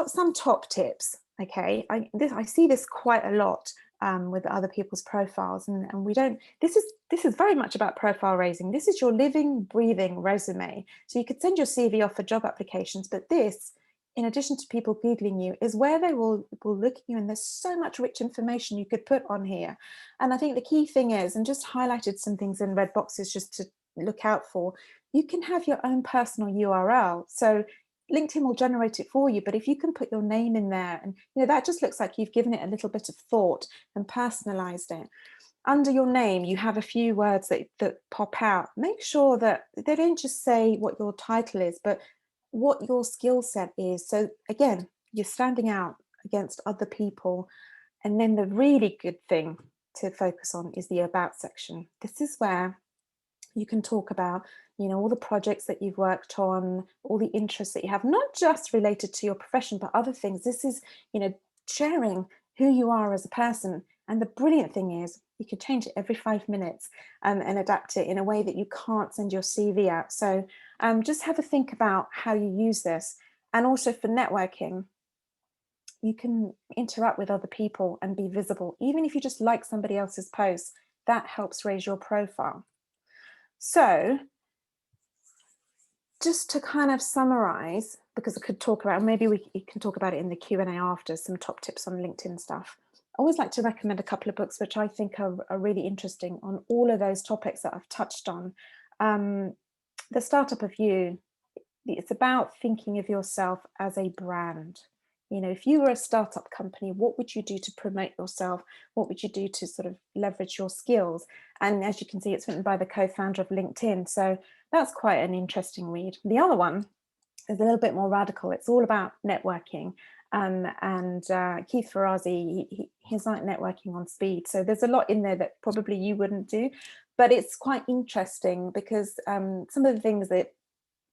G: some top tips, okay? I see this quite a lot with other people's profiles, and we don't. This is very much about profile raising. This is your living, breathing resume. So you could send your CV off for job applications, but this in addition to people Googling you, is where they will look at you, and there's so much rich information you could put on here. And I think the key thing is, and just highlighted some things in red boxes just to look out for, you can have your own personal URL. So LinkedIn will generate it for you, but if you can put your name in there, and that just looks like you've given it a little bit of thought and personalized it. Under your name, you have a few words that pop out. Make sure that they don't just say what your title is, but what your skill set is. So again, you're standing out against other people. And then the really good thing to focus on is the about section. This is where you can talk about, all the projects that you've worked on, all the interests that you have, not just related to your profession, but other things. This is, sharing who you are as a person. And the brilliant thing is you can change it every 5 minutes and adapt it in a way that you can't send your CV out. So just have a think about how you use this. And also for networking, you can interact with other people and be visible. Even if you just like somebody else's posts, that helps raise your profile. So just to kind of summarize, because I could talk about, maybe we can talk about it in the Q&A after, some top tips on LinkedIn stuff. I always like to recommend a couple of books which I think are really interesting on all of those topics that I've touched on. The Startup of You, it's about thinking of yourself as a brand. If you were a startup company, what would you do to promote yourself? What would you do to sort of leverage your skills? And as you can see, it's written by the co-founder of LinkedIn. So that's quite an interesting read. The other one is a little bit more radical. It's all about networking. And Keith Ferrazzi, he's like networking on speed. So there's a lot in there that probably you wouldn't do, but it's quite interesting because some of the things that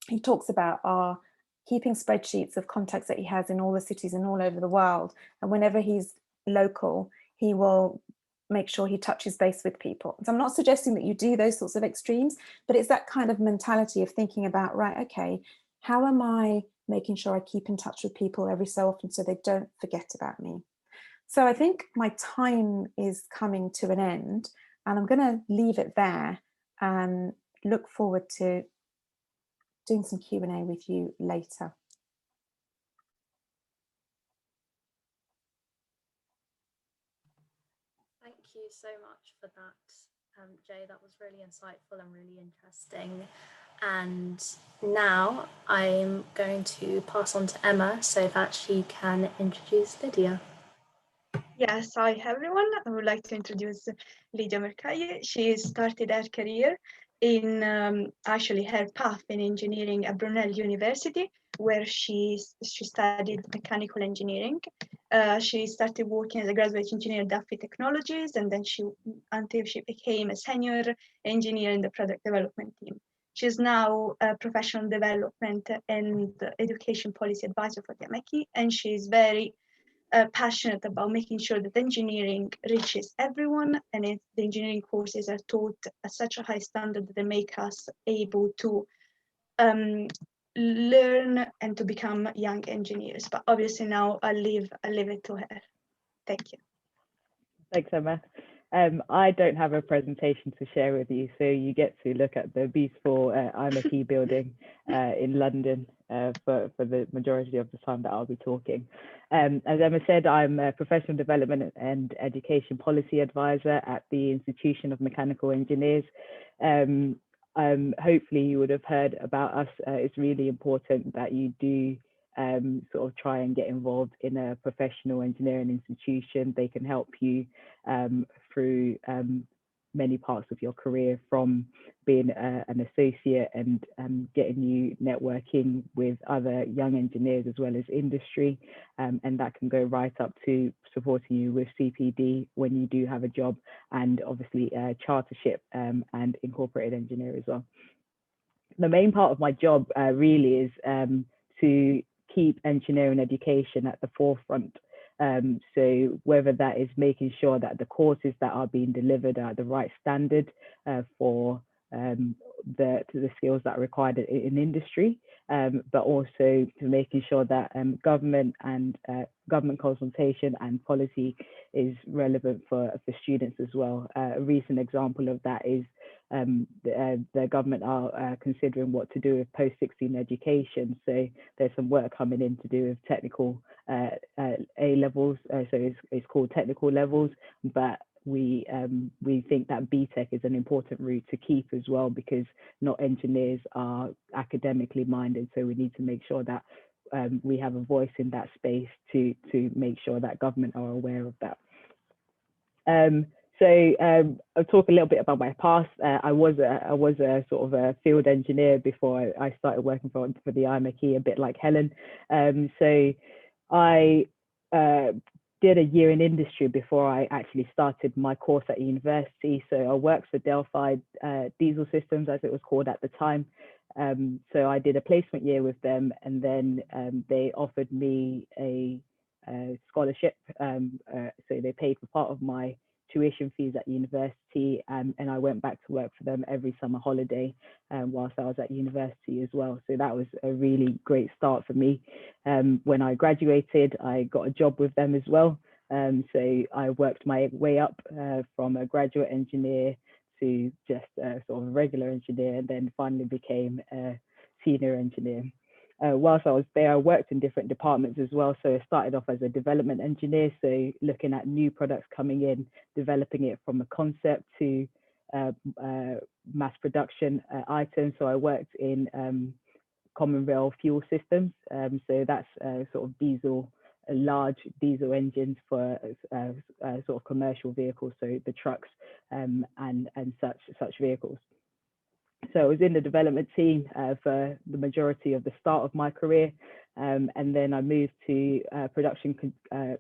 G: he talks about are keeping spreadsheets of contacts that he has in all the cities and all over the world. And whenever he's local, he will make sure he touches base with people. So I'm not suggesting that you do those sorts of extremes, but it's that kind of mentality of thinking about, right, okay, how am I making sure I keep in touch with people every so often so they don't forget about me? So I think my time is coming to an end, and I'm going to leave it there and look forward to doing some Q&A with you later.
H: Thank you so much for that, Jay. That was really insightful and really interesting. And now I'm going to pass on to Emma so that she can introduce Lydia.
D: Yes, hi everyone. I would like to introduce Lydia Mercade. She started her career in actually her path in engineering at Brunel University, where she studied mechanical engineering. She started working as a graduate engineer at Duffy Technologies, and then until she became a senior engineer in the product development team. She's now a professional development and education policy advisor for the MIT, and she's very passionate about making sure that engineering reaches everyone, and the engineering courses are taught at such a high standard that they make us able to learn and to become young engineers. But obviously now I'll leave it to her. Thank you.
I: Thanks, Emma. I don't have a presentation to share with you, so you get to look at the beautiful IMIT building in London for the majority of the time that I'll be talking. As Emma said, I'm a professional development and education policy advisor at the Institution of Mechanical Engineers. Hopefully you would have heard about us. It's really important that you do sort of try and get involved in a professional engineering institution. They can help you through many parts of your career, from being an associate and getting you networking with other young engineers as well as industry, and that can go right up to supporting you with CPD when you do have a job, and obviously chartership and incorporated engineer as well. The main part of my job really is to keep engineering education at the forefront. So whether that is making sure that the courses that are being delivered are at the right standard for the skills that are required in industry, but also to making sure that government consultation and policy is relevant for students as well. A recent example of that is the government are considering what to do with post-16 education. So there's some work coming in to do with technical A levels. So it's called technical levels, but we think that BTEC is an important route to keep as well, because not engineers are academically minded. So we need to make sure that we have a voice in that space to make sure that government are aware of that. I'll talk a little bit about my past. I was a sort of a field engineer before I started working for the Amarquaye, a bit like Helen. So I did a year in industry before I actually started my course at university. So I worked for Delphi Diesel Systems, as it was called at the time. So I did a placement year with them, and then they offered me a scholarship. So they paid for part of my tuition fees at university, and I went back to work for them every summer holiday whilst I was at university as well. So that was a really great start for me. When I graduated, I got a job with them as well. So I worked my way up from a graduate engineer to just a sort of regular engineer, and then finally became a senior engineer. Whilst I was there, I worked in different departments as well. So I started off as a development engineer, so looking at new products coming in, developing it from a concept to mass production items. So I worked in common rail fuel systems. So that's sort of large diesel engines for sort of commercial vehicles, so the trucks and such vehicles. So I was in the development team for the majority of the start of my career, and then I moved to production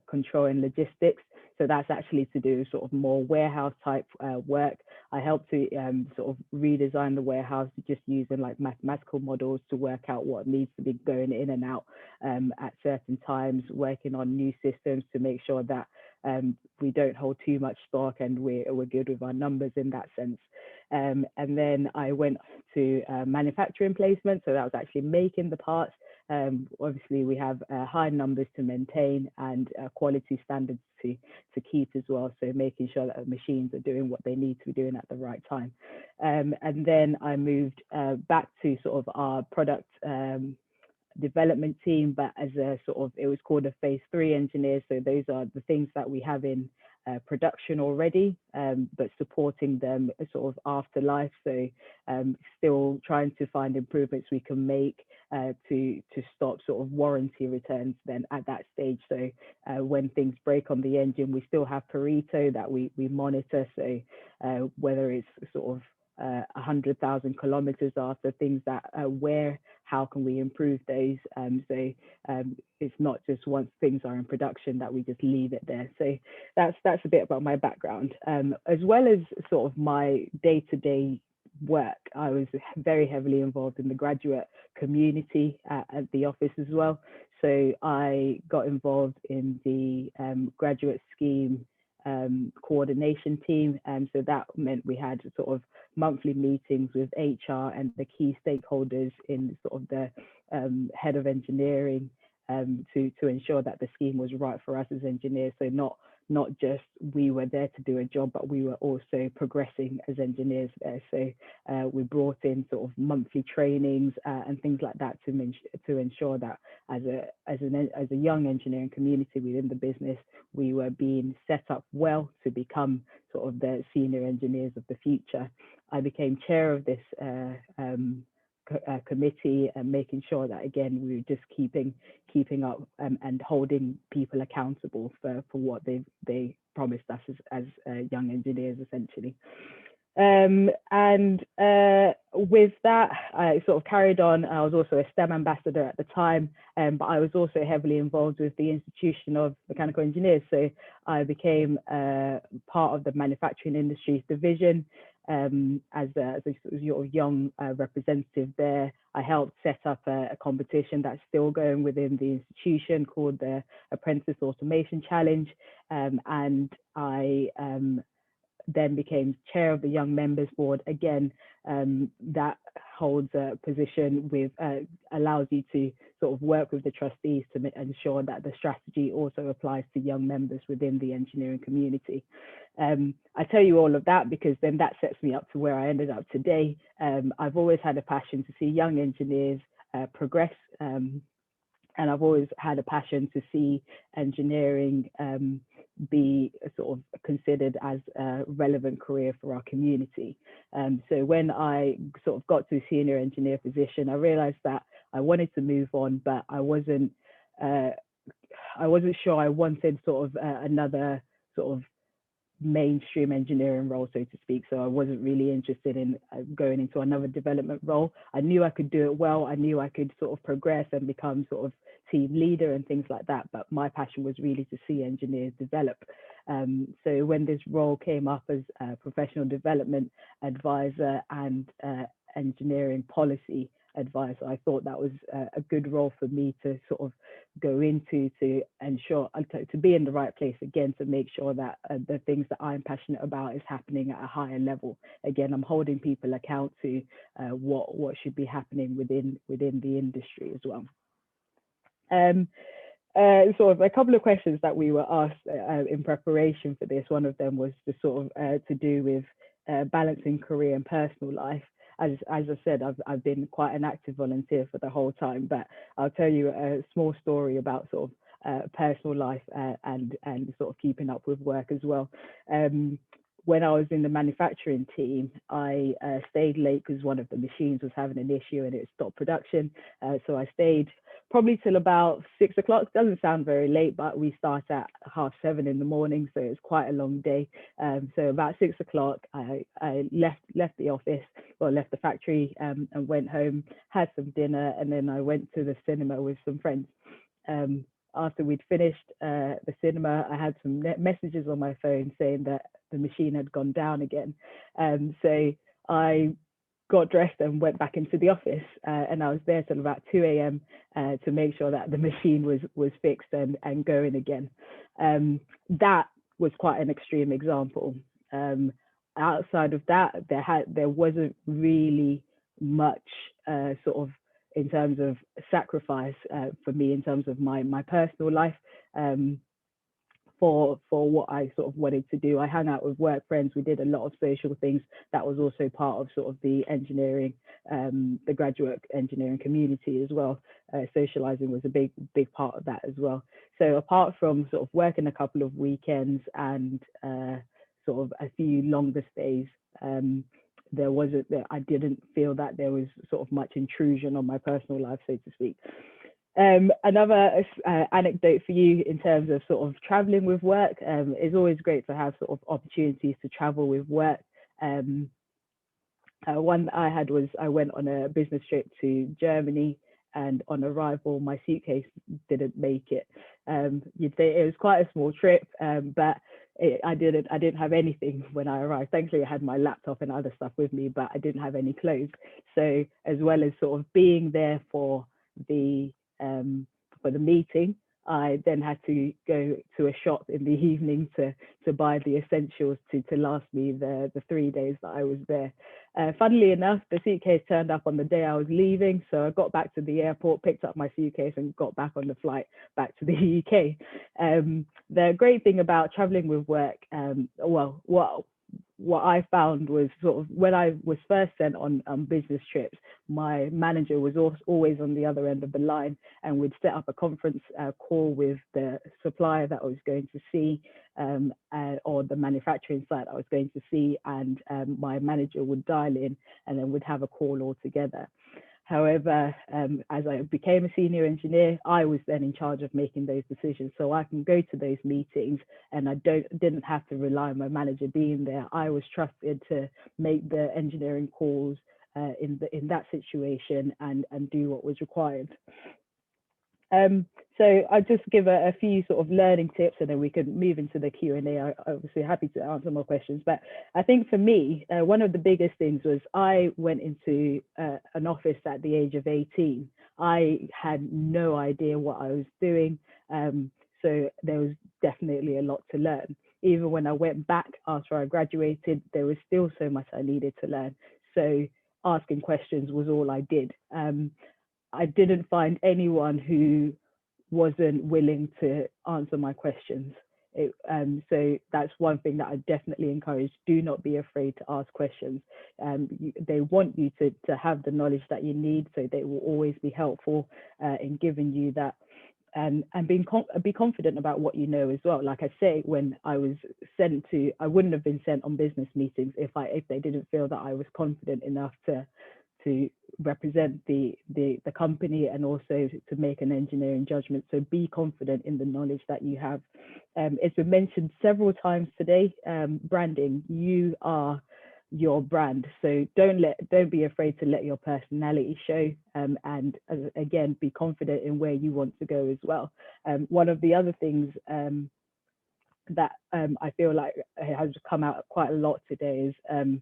I: control and logistics. So that's actually to do sort of more warehouse type work. I helped to sort of redesign the warehouse just using like mathematical models to work out what needs to be going in and out at certain times, working on new systems to make sure that we don't hold too much stock and we're good with our numbers in that sense. And then I went to manufacturing placement. So that was actually making the parts. Obviously, we have high numbers to maintain and quality standards to keep as well. So making sure that the machines are doing what they need to be doing at the right time. And then I moved back to sort of our product development team, but as a sort of, it was called a phase 3 engineer. So those are the things that we have in production already, but supporting them sort of afterlife. So still trying to find improvements we can make to stop sort of warranty returns then at that stage. So when things break on the engine, we still have Pareto that we monitor. So whether it's sort of 100,000 kilometers after things that wear, how can we improve those? So it's not just once things are in production that we just leave it there. So that's a bit about my background, as well as sort of my day-to-day work. I was very heavily involved in the graduate community at the office as well. So I got involved in the graduate scheme coordination team, and so that meant we had sort of monthly meetings with HR and the key stakeholders in sort of the head of engineering to ensure that the scheme was right for us as engineers. So not just we were there to do a job, but we were also progressing as engineers there. So we brought in sort of monthly trainings and things like that to ensure that as a young engineering community within the business, we were being set up well to become sort of the senior engineers of the future. I became chair of this committee and making sure that, again, we were just keeping up and holding people accountable for what they promised us as young engineers, essentially. And with that, I sort of carried on. I was also a STEM ambassador at the time, but I was also heavily involved with the Institution of Mechanical Engineers. So I became part of the manufacturing industries division. As a sort of young representative there. I helped set up a competition that's still going within the institution called the Apprentice Automation Challenge, and I then became chair of the Young Members Board. Again, that holds a position with, allows you to sort of work with the trustees to ensure that the strategy also applies to young members within the engineering community. I tell you all of that because then that sets me up to where I ended up today. I've always had a passion to see young engineers progress, and I've always had a passion to see engineering be sort of considered as a relevant career for our community. So when I sort of got to a senior engineer position, I realized that I wanted to move on, but I wasn't sure I wanted sort of another sort of mainstream engineering role, so to speak. So I wasn't really interested in going into another development role. I knew I could do it well. I knew I could sort of progress and become sort of team leader and things like that. But my passion was really to see engineers develop. So when this role came up as a professional development advisor and engineering policy advisor, I thought that was a good role for me to sort of go into, to ensure, to be in the right place again, to make sure that the things that I'm passionate about is happening at a higher level. Again, I'm holding people account to what should be happening within the industry as well. Sort of a couple of questions that we were asked in preparation for this. One of them was to do with balancing career and personal life. As I said, I've been quite an active volunteer for the whole time, but I'll tell you a small story about sort of personal life and sort of keeping up with work as well. When I was in the manufacturing team, I stayed late because one of the machines was having an issue and it stopped production. So I stayed probably till about 6 o'clock. Doesn't sound very late, but we start at 7:30 in the morning, so it's quite a long day. So about 6 o'clock, I left the office, or left the factory, and went home, had some dinner, and then I went to the cinema with some friends. After we'd finished the cinema, I had some messages on my phone saying that the machine had gone down again. So I got dressed and went back into the office, and I was there till about 2 a.m. To make sure that the machine was fixed and going again. That was quite an extreme example. Outside of that, there wasn't really much sort of in terms of sacrifice for me in terms of my personal life. For what I sort of wanted to do. I hung out with work friends. We did a lot of social things. That was also part of sort of the engineering, the graduate engineering community as well. Socializing was a big part of that as well. So apart from sort of working a couple of weekends and sort of a few longer stays, I didn't feel that there was sort of much intrusion on my personal life, so to speak. Another anecdote for you in terms of sort of traveling with work, it's always great to have sort of opportunities to travel with work. One that I had was I went on a business trip to Germany, and on arrival my suitcase didn't make it. You'd say it was quite a small trip, but I didn't have anything when I arrived. Thankfully I had my laptop and other stuff with me, but I didn't have any clothes. So as well as sort of being there for the meeting, I then had to go to a shop in the evening to buy the essentials to last me the 3 days that I was there. Funnily enough, the suitcase turned up on the day I was leaving, so I got back to the airport, picked up my suitcase and got back on the flight back to the UK. The great thing about traveling with work, what I found was sort of when I was first sent on business trips, my manager was always on the other end of the line, and would set up a conference call with the supplier that I was going to see, or the manufacturing site I was going to see, and my manager would dial in and then would have a call all together. However, as I became a senior engineer, I was then in charge of making those decisions. So I can go to those meetings and I didn't have to rely on my manager being there. I was trusted to make the engineering calls in that situation and do what was required. So I'll just give a few sort of learning tips, and then we can move into the Q&A. I'm obviously happy to answer more questions, but I think for me, one of the biggest things was I went into an office at the age of 18. I had no idea what I was doing, so there was definitely a lot to learn. even when I went back after I graduated, there was still so much I needed to learn. So asking questions was all I did. I didn't find anyone who wasn't willing to answer my questions. So that's one thing that I definitely encourage. Do not be afraid to ask questions. They want you to have the knowledge that you need, so they will always be helpful in giving you that, and be confident about what you know as well. Like I say, when I was sent to, I wouldn't have been sent on business meetings if they didn't feel that I was confident enough to represent the company and also to make an engineering judgment. So be confident in the knowledge that you have. It's been mentioned several times today, branding. You are your brand, so don't be afraid to let your personality show, and again, be confident in where you want to go as well. One of the other things that I feel like has come out quite a lot today is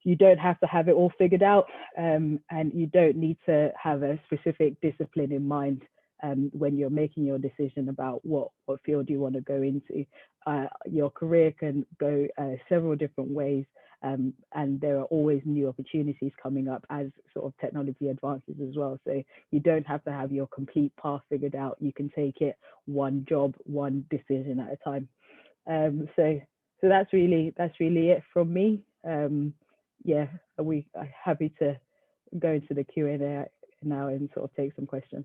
I: you don't have to have it all figured out, and you don't need to have a specific discipline in mind when you're making your decision about what field you want to go into. Your career can go several different ways, and there are always new opportunities coming up as sort of technology advances as well. So you don't have to have your complete path figured out. You can take it one job, one decision at a time. So that's really it from me. Yeah, we are happy to go into the Q&A now and sort of take some questions.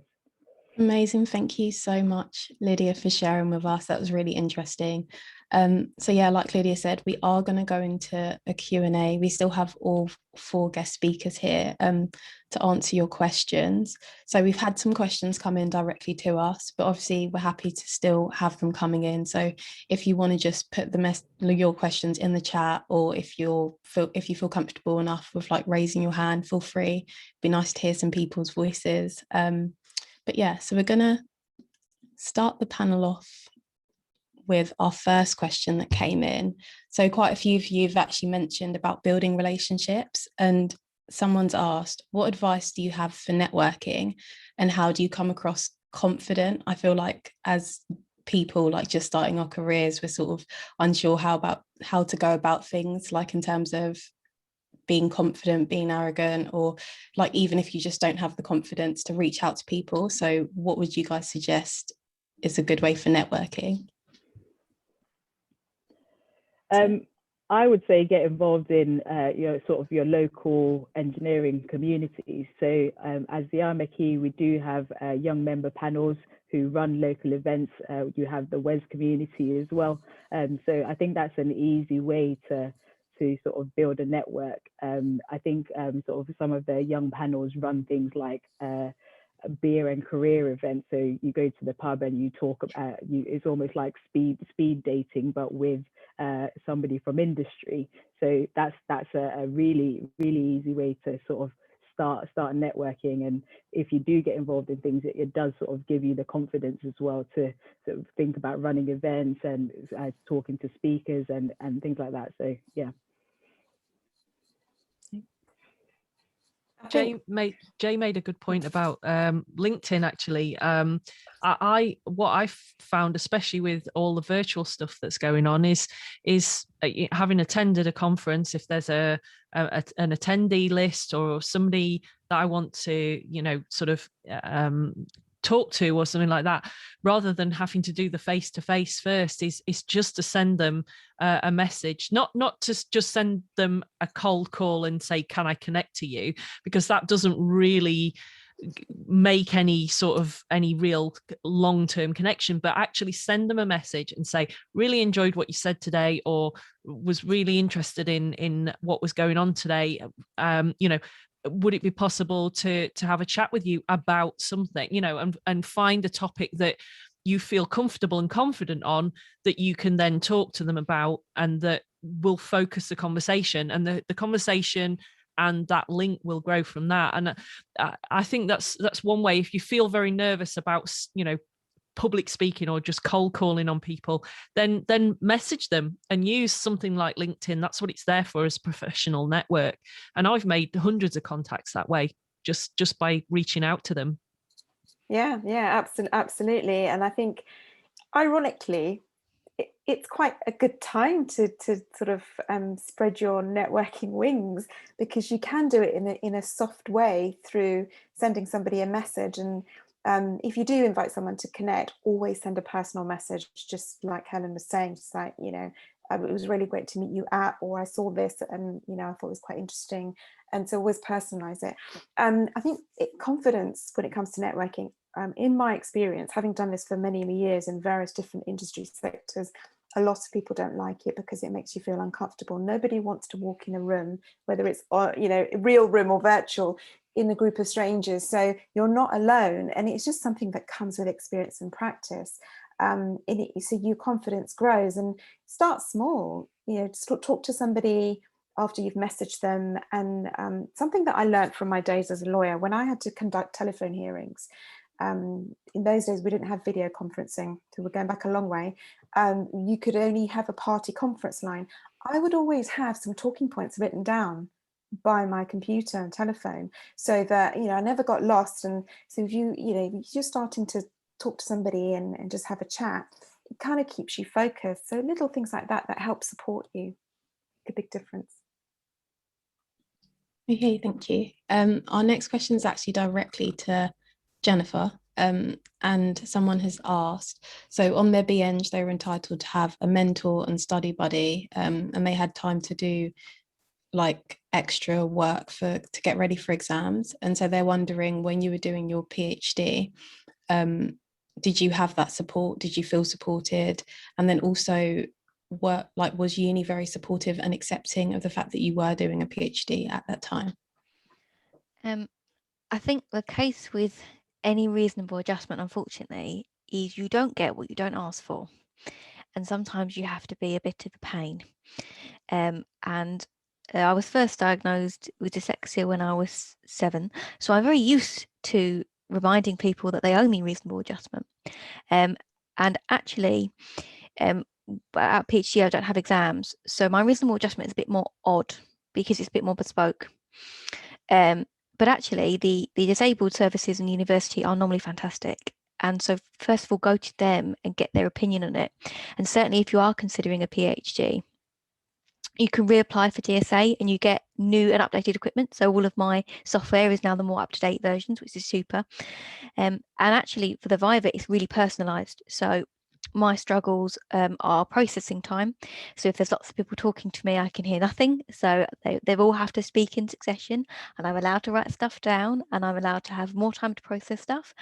A: Amazing. Thank you so much, Lydia, for sharing with us. That was really interesting. So yeah, like Lydia said, we are going to go into a Q&A. We still have all 4 guest speakers here to answer your questions. So we've had some questions come in directly to us, but obviously we're happy to still have them coming in. So if you want to just put your questions in the chat, or if you feel comfortable enough with like raising your hand, feel free. It'd be nice to hear some people's voices. But yeah, so we're going to start the panel off with our first question that came in. So quite a few of you have actually mentioned about building relationships, and someone's asked, what advice do you have for networking and how do you come across confident? I feel like as people like just starting our careers, we're sort of unsure how to go about things, like in terms of being confident, being arrogant, or like even if you just don't have the confidence to reach out to people. So what would you guys suggest is a good way for networking?
I: I would say get involved in your local engineering communities. So as the Amarquaye, we do have young member panels who run local events. You have the WES community as well. So I think that's an easy way to sort of build a network. I think sort of some of the young panels run things like beer and career events. So you go to the pub and you talk about it's almost like speed dating, but with somebody from industry. So that's a really easy way to sort of start networking. And if you do get involved in things, it does sort of give you the confidence as well to sort of think about running events and talking to speakers and things like that. So yeah.
C: Jay made a good point about LinkedIn. Actually, what I've found, especially with all the virtual stuff that's going on, is having attended a conference. If there's an attendee list or somebody that I want to, sort of talk to or something like that, rather than having to do the face-to-face first, is just to send them a message, not to just send them a cold call and say, can I connect to you, because that doesn't really make any real long-term connection, but actually send them a message and say, really enjoyed what you said today, or was really interested in what was going on today. Would it be possible to have a chat with you about something, and find a topic that you feel comfortable and confident on, that you can then talk to them about, and that will focus the conversation, and the conversation and that link will grow from that. And I think that's one way. If you feel very nervous about, public speaking or just cold calling on people, then message them and use something like LinkedIn. That's what it's there for, as a professional network. And I've made hundreds of contacts that way, just by reaching out to them. Yeah,
G: absolutely. And I think, ironically, it's quite a good time to sort of spread your networking wings, because you can do it in a soft way through sending somebody a message. And if you do invite someone to connect, always send a personal message, just like Helen was saying, just like, you know, it was really great to meet you at, or I saw this and, you know, I thought it was quite interesting. And so always personalize it. I think confidence when it comes to networking, in my experience, having done this for many years in various different industry sectors, a lot of people don't like it because it makes you feel uncomfortable. Nobody wants to walk in a room, whether it's, you know, a real room or virtual, in a group of strangers. So you're not alone, and it's just something that comes with experience and practice. So your confidence grows, and start small. You know, talk to somebody after you've messaged them. And something that I learned from my days as a lawyer, when I had to conduct telephone hearings, in those days we didn't have video conferencing, so we're going back a long way. You could only have a party conference line. I would always have some talking points written down by my computer and telephone, so that, you know, I never got lost. And so if you're starting to talk to somebody and just have a chat, it kind of keeps you focused. So little things like that help support you make a big difference.
A: Okay, thank you. Our next question is actually directly to Jennifer, and someone has asked, so on their BEng they were entitled to have a mentor and study buddy, and they had time to do like extra work to get ready for exams. And so they're wondering, when you were doing your PhD, did you have that support? Did you feel supported? And then also, was uni very supportive and accepting of the fact that you were doing a PhD at that time?
F: I think the case with any reasonable adjustment, unfortunately, is you don't get what you don't ask for. And sometimes you have to be a bit of a pain. I was first diagnosed with dyslexia when I was 7. So I'm very used to reminding people that they owe me reasonable adjustment. And actually, at PhD, I don't have exams. So my reasonable adjustment is a bit more odd because it's a bit more bespoke. But actually, the disabled services in university are normally fantastic. And so first of all, go to them and get their opinion on it. And certainly if you are considering a PhD, you can reapply for DSA and you get new and updated equipment. So all of my software is now the more up-to-date versions, which is super. And actually for the Viva, it's really personalised. So my struggles are processing time. So if there's lots of people talking to me, I can hear nothing. So they all have to speak in succession, and I'm allowed to write stuff down, and I'm allowed to have more time to process stuff,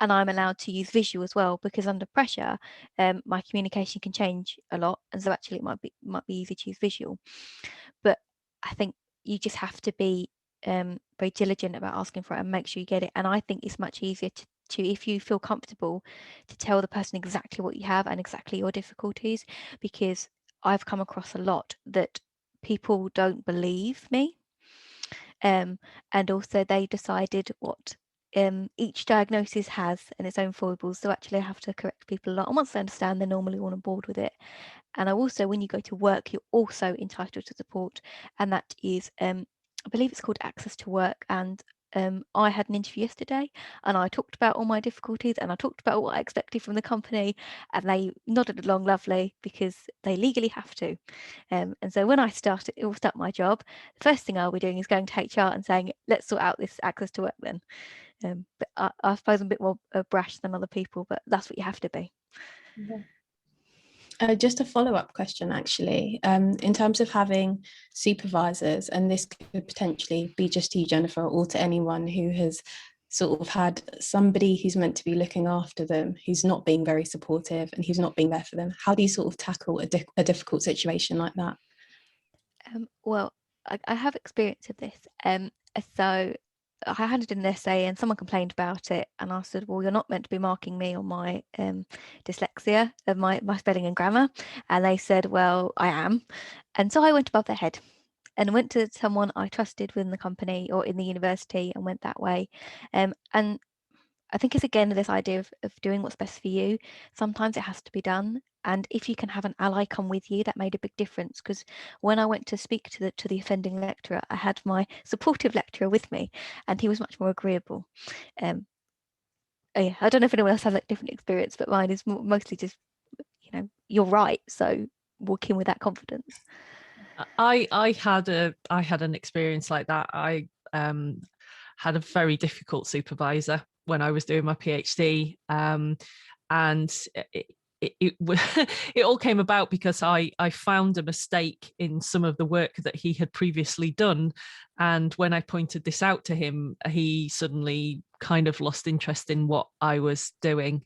F: and I'm allowed to use visual as well, because under pressure, my communication can change a lot. And so actually it might be easy to use visual. But I think you just have to be very diligent about asking for it and make sure you get it. And I think it's much easier to if you feel comfortable, to tell the person exactly what you have and exactly your difficulties, because I've come across a lot that people don't believe me, and also they decided what each diagnosis has and its own foibles. So actually I have to correct people a lot, and once they understand, they're normally all on board with it. And also, when you go to work, you're also entitled to support, and that is I believe it's called Access to Work. And I had an interview yesterday, and I talked about all my difficulties, and I talked about what I expected from the company, and they nodded along lovely because they legally have to. And so when I start my job, the first thing I'll be doing is going to HR and saying, let's sort out this Access to Work then. But I suppose I'm a bit more brash than other people, but that's what you have to be.
A: Yeah. Just a follow-up question, actually, in terms of having supervisors, and this could potentially be just to you, Jennifer, or to anyone who has sort of had somebody who's meant to be looking after them, who's not being very supportive and who's not being there for them. How do you sort of tackle a difficult situation like that?
F: Well, I have experience of this. So I handed in an essay and someone complained about it, and I said, well, you're not meant to be marking me on my dyslexia, my spelling and grammar. And they said, well, I am. And so I went above their head and went to someone I trusted within the company or in the university and went that way. And I think it's again this idea of doing what's best for you. Sometimes it has to be done. And if you can have an ally come with you, that made a big difference. Because when I went to speak to the offending lecturer, I had my supportive lecturer with me, and he was much more agreeable. Yeah, I don't know if anyone else has a different experience, but mine is mostly just, you're right. So walk in with that confidence.
C: I had an experience like that. I had a very difficult supervisor when I was doing my PhD, and it it all came about because I found a mistake in some of the work that he had previously done, and when I pointed this out to him, he suddenly kind of lost interest in what I was doing,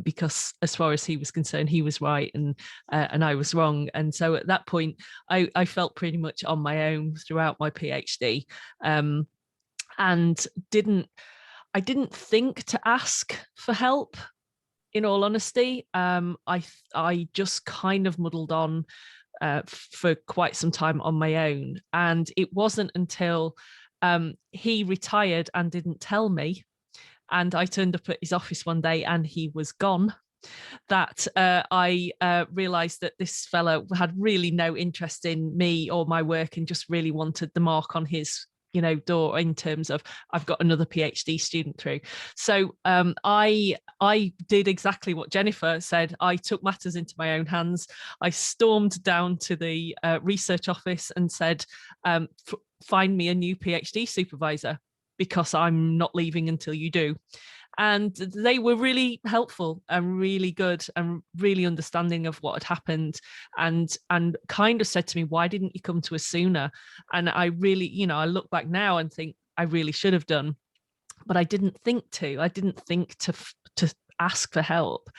C: because as far as he was concerned, he was right and I was wrong. And so at that point, I felt pretty much on my own throughout my PhD, and I didn't think to ask for help. In all honesty, I just kind of muddled on for quite some time on my own, and it wasn't until he retired and didn't tell me, and I turned up at his office one day and he was gone, that I realised that this fellow had really no interest in me or my work and just really wanted the mark on his door in terms of I've got another PhD student through. So I did exactly what Jennifer said. I took matters into my own hands. I stormed down to the research office and said, find me a new PhD supervisor because I'm not leaving until you do. And they were really helpful and really good and really understanding of what had happened, and kind of said to me, why didn't you come to us sooner? And I really, I look back now and think I really should have done, but I didn't think to. I didn't think to ask for help.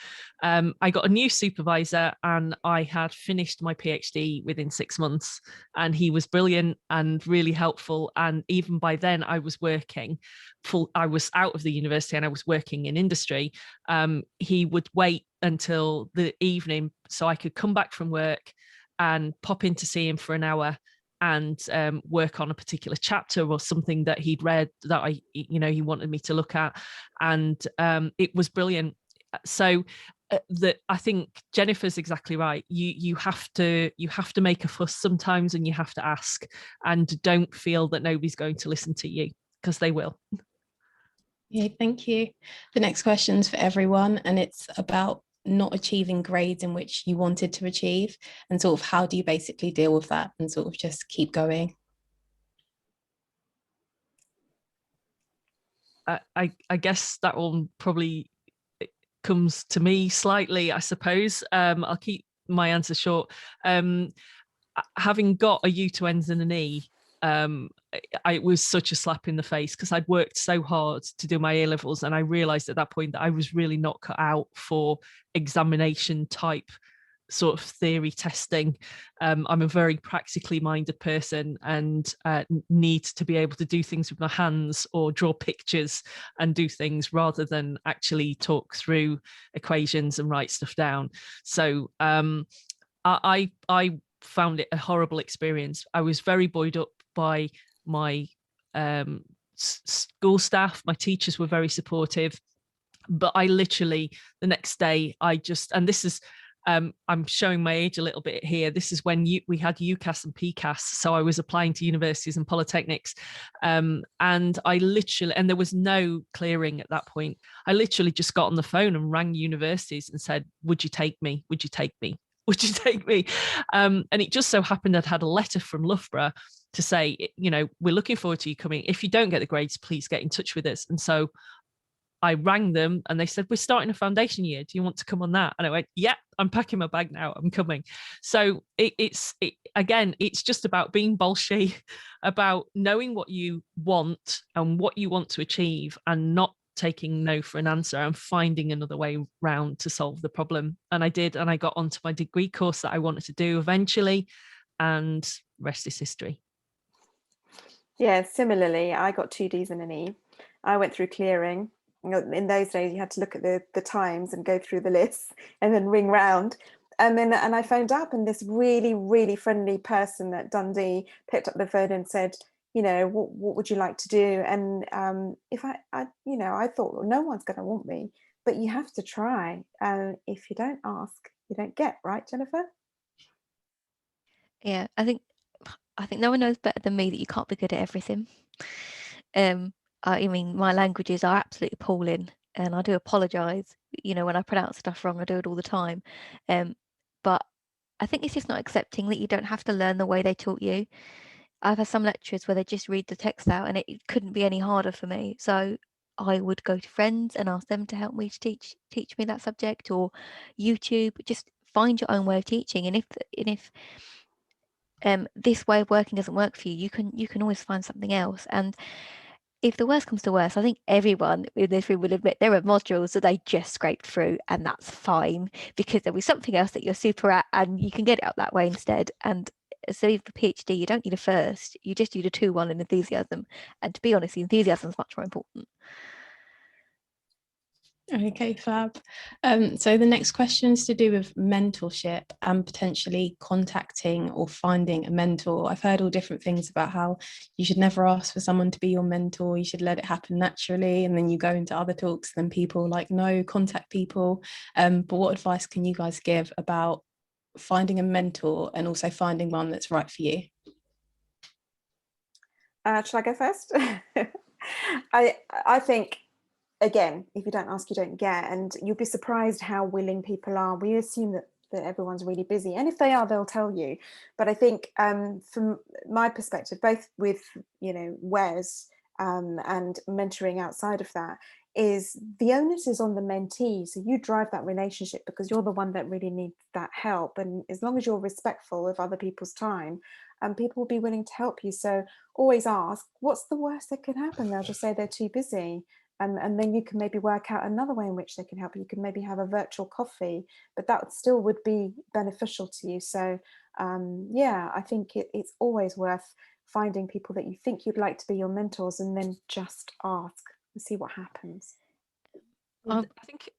C: I got a new supervisor and I had finished my PhD within 6 months, and he was brilliant and really helpful. And even by then I was working I was out of the university and I was working in industry. He would wait until the evening so I could come back from work and pop in to see him for an hour and work on a particular chapter or something that he'd read that he wanted me to look at, and it was brilliant. So I think Jennifer's exactly right. You have to make a fuss sometimes, and you have to ask, and don't feel that nobody's going to listen to you, because they will.
A: Yeah, thank you. The next question's for everyone, and it's about not achieving grades in which you wanted to achieve, and sort of how do you basically deal with that and sort of just keep going?
C: I guess that one probably comes to me slightly, I suppose. I'll keep my answer short. Having got a U to N's and an E, it was such a slap in the face, because I'd worked so hard to do my A-levels, and I realised at that point that I was really not cut out for examination type sort of theory testing. I'm a very practically minded person, and need to be able to do things with my hands or draw pictures and do things rather than actually talk through equations and write stuff down. So I found it a horrible experience. I was very buoyed up by my school staff. My teachers were very supportive, but I literally, the next day, and this is, I'm showing my age a little bit here. This is when we had UCAS and PCAS. So I was applying to universities and polytechnics. And I literally, and there was no clearing at that point. I literally just got on the phone and rang universities and said, would you take me? Would you take me? Would you take me? And it just so happened I'd had a letter from Loughborough to say, we're looking forward to you coming. If you don't get the grades, please get in touch with us. And so I rang them and they said, we're starting a foundation year. Do you want to come on that? And I went, yeah, I'm packing my bag now. I'm coming. So it's just about being bolshy, about knowing what you want and what you want to achieve, and not taking no for an answer and finding another way round to solve the problem. And I did, and I got onto my degree course that I wanted to do eventually, and rest is history.
G: Yeah, similarly, I got 2 Ds and an E. I went through clearing. In those days, you had to look at the times and go through the lists and then ring round. And I phoned up, and this really, really friendly person at Dundee picked up the phone and said, what would you like to do? And if I thought, well, no one's going to want me, but you have to try. If you don't ask, you don't get, right, Jennifer?
F: Yeah, I think no one knows better than me that you can't be good at everything. I mean, my languages are absolutely appalling, and I do apologise. When I pronounce stuff wrong, I do it all the time. But I think it's just not accepting that you don't have to learn the way they taught you. I've had some lecturers where they just read the text out, and it couldn't be any harder for me. So I would go to friends and ask them to help me to teach me that subject, or YouTube. Just find your own way of teaching. And if this way of working doesn't work for you, you can always find something else. And if the worst comes to worst, I think everyone in this room will admit there are modules that they just scraped through, and that's fine, because there'll be something else that you're super at and you can get it out that way instead. And so with the PhD, you don't need a first, you just need a 2-1 in enthusiasm. And to be honest, the enthusiasm is much more important.
A: Okay, fab. So the next question is to do with mentorship and potentially contacting or finding a mentor. I've heard all different things about how you should never ask for someone to be your mentor. You should let it happen naturally. And then you go into other talks, then people are like, no, contact people. But what advice can you guys give about finding a mentor and also finding one that's right for you?
G: Shall I go first? I think, again, if you don't ask, you don't get, and you'll be surprised how willing people are. We assume that everyone's really busy, and if they are, they'll tell you. But I think from my perspective, both with WES and mentoring outside of that, is the onus is on the mentee. So you drive that relationship because you're the one that really needs that help, and as long as you're respectful of other people's time, people will be willing to help you. So always ask, what's the worst that could happen? They'll just say they're too busy. And then you can maybe work out another way in which they can help you. You can maybe have a virtual coffee, but that still would be beneficial to you. So yeah, I think it's always worth finding people that you think you'd like to be your mentors, and then just ask and see what happens.
C: I think,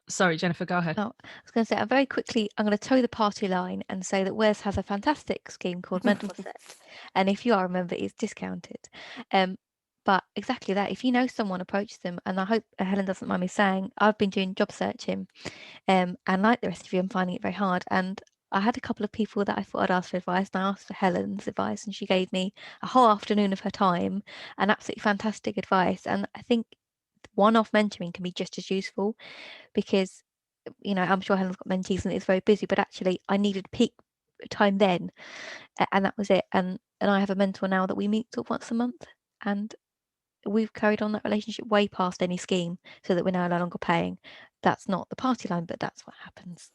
C: sorry, Jennifer, go ahead.
F: Oh, I was going to say, very quickly, I'm going to toe the party line and say that WES has a fantastic scheme called Mentor Set. And if you are a member, it's discounted. But exactly that, if you know someone, approach them. And I hope Helen doesn't mind me saying, I've been doing job searching, and like the rest of you, I'm finding it very hard. And I had a couple of people that I thought I'd ask for advice, and I asked for Helen's advice, and she gave me a whole afternoon of her time and absolutely fantastic advice. And I think one-off mentoring can be just as useful, because I'm sure Helen's got mentees and it's very busy, but actually I needed peak time then, and that was it. And I have a mentor now that we meet sort of once a month, and we've carried on that relationship way past any scheme, so that we're now no longer paying. That's not the party line, but that's what happens.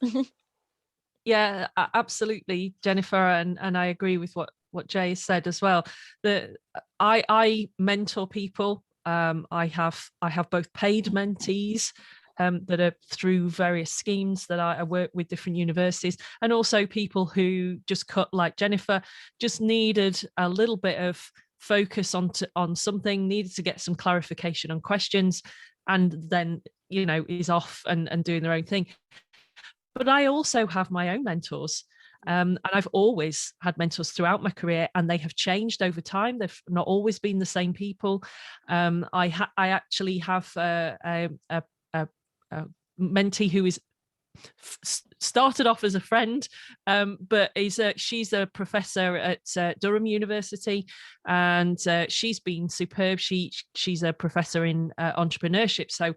C: Yeah, absolutely, Jennifer, and I agree with what Jay has said as well. That I mentor people. I have both paid mentees that are through various schemes that I work with different universities, and also people who just cut, like Jennifer, just needed a little bit of focus on something, needed to get some clarification on questions, and then is off and doing their own thing. But I also have my own mentors, and I've always had mentors throughout my career, and they have changed over time. They've not always been the same people. I actually have a mentee who is started off as a friend, but she's a professor at Durham University, and she's been superb. She's a professor in entrepreneurship. So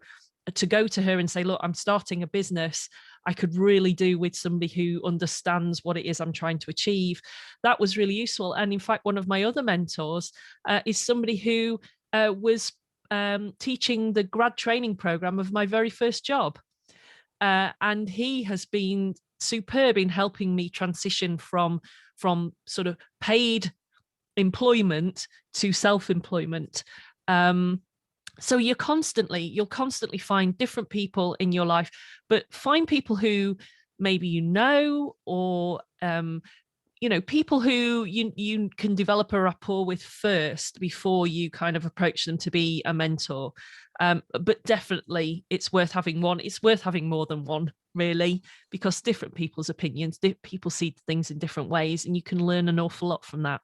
C: to go to her and say, look, I'm starting a business, I could really do with somebody who understands what it is I'm trying to achieve. That was really useful. And in fact, one of my other mentors is somebody who was teaching the grad training program of my very first job. And he has been superb in helping me transition from sort of paid employment to self-employment. So you'll constantly find different people in your life, but find people who maybe or people who you can develop a rapport with first before you kind of approach them to be a mentor. But definitely it's worth having one. It's worth having more than one, really, because different people's opinions, people see things in different ways, and you can learn an awful lot from that.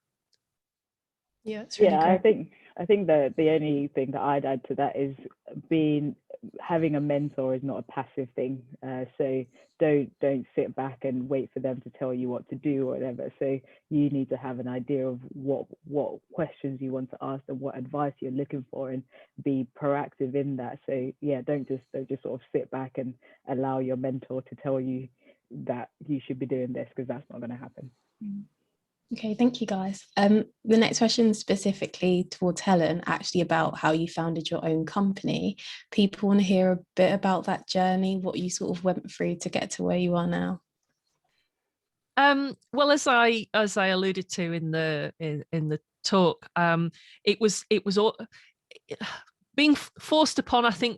A: Yeah, it's really good.
I: I think that the only thing that I'd add to that is having a mentor is not a passive thing. So don't sit back and wait for them to tell you what to do or whatever. So you need to have an idea of what questions you want to ask and what advice you're looking for, and be proactive in that. So yeah, don't just sort of sit back and allow your mentor to tell you that you should be doing this, because that's not going to happen.
A: Okay, thank you guys. The next question is specifically towards Helen, actually about how you founded your own company. People want to hear a bit about that journey, what you sort of went through to get to where you are now.
C: Well, as I alluded to in the talk, it was all being forced upon, I think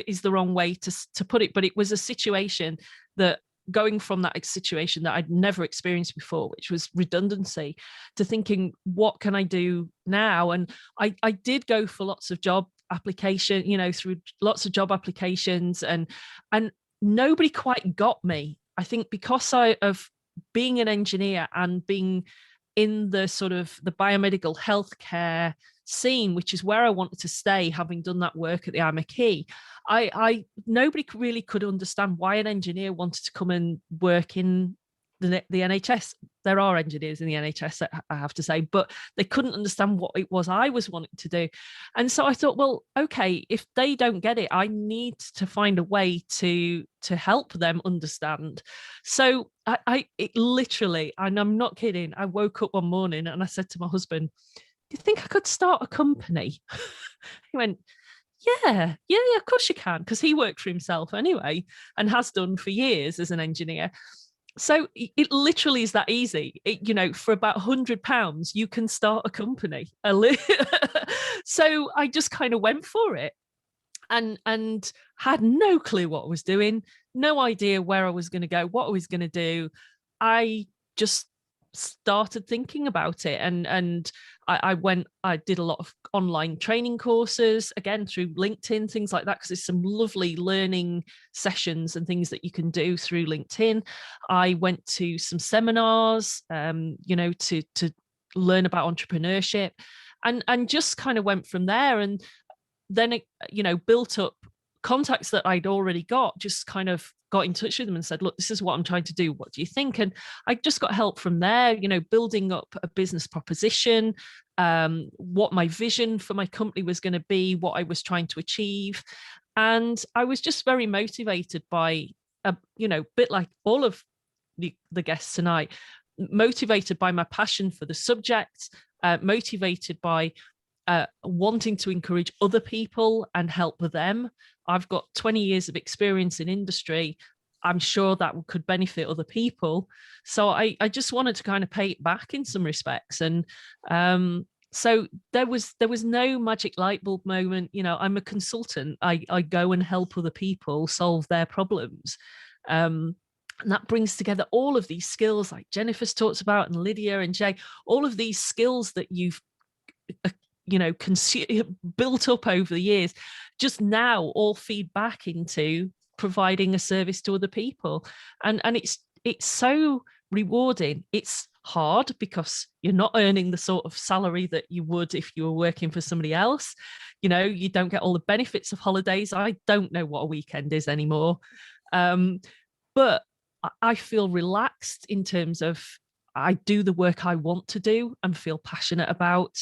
C: is the wrong way to put it, but it was a situation that, going from that situation that I'd never experienced before, which was redundancy, to thinking, what can I do now? And I did go for lots of job application, through lots of job applications, and nobody quite got me. I think because of being an engineer and being in the sort of the biomedical healthcare scene, which is where I wanted to stay, having done that work at the Amarquaye, nobody really could understand why an engineer wanted to come and work in the NHS. There are engineers in the NHS, I have to say, but they couldn't understand what it was I was wanting to do. And so I thought, well, okay, if they don't get it, I need to find a way to help them understand. So it literally, and I'm not kidding, I woke up one morning and I said to my husband, do you think I could start a company? He went, yeah, of course you can, because he worked for himself anyway and has done for years as an engineer. So it literally is that easy. For about £100, you can start a company. So I just kind of went for it and had no clue what I was doing, no idea where I was going to go, what I was going to do. I just started thinking about it, and I did a lot of online training courses, again through LinkedIn, things like that, because there's some lovely learning sessions and things that you can do through LinkedIn. I went to some seminars, to learn about entrepreneurship, and just kind of went from there. And then it, built up contacts that I'd already got, just kind of got in touch with them and said, look, this is what I'm trying to do. What do you think? And I just got help from there, building up a business proposition, what my vision for my company was going to be, what I was trying to achieve. And I was just very motivated by, bit like all of the guests tonight, motivated by my passion for the subject, motivated by wanting to encourage other people and help them. I've got 20 years of experience in industry. I'm sure that could benefit other people. So I just wanted to kind of pay it back in some respects. And so there was no magic light bulb moment. I'm a consultant. I go and help other people solve their problems. And that brings together all of these skills like Jennifer's talked about, and Lydia and Jay, all of these skills that you've built up over the years, just now all feed back into providing a service to other people. And it's so rewarding. It's hard because you're not earning the sort of salary that you would if you were working for somebody else. You don't get all the benefits of holidays. I don't know what a weekend is anymore. But I feel relaxed in terms of I do the work I want to do and feel passionate about.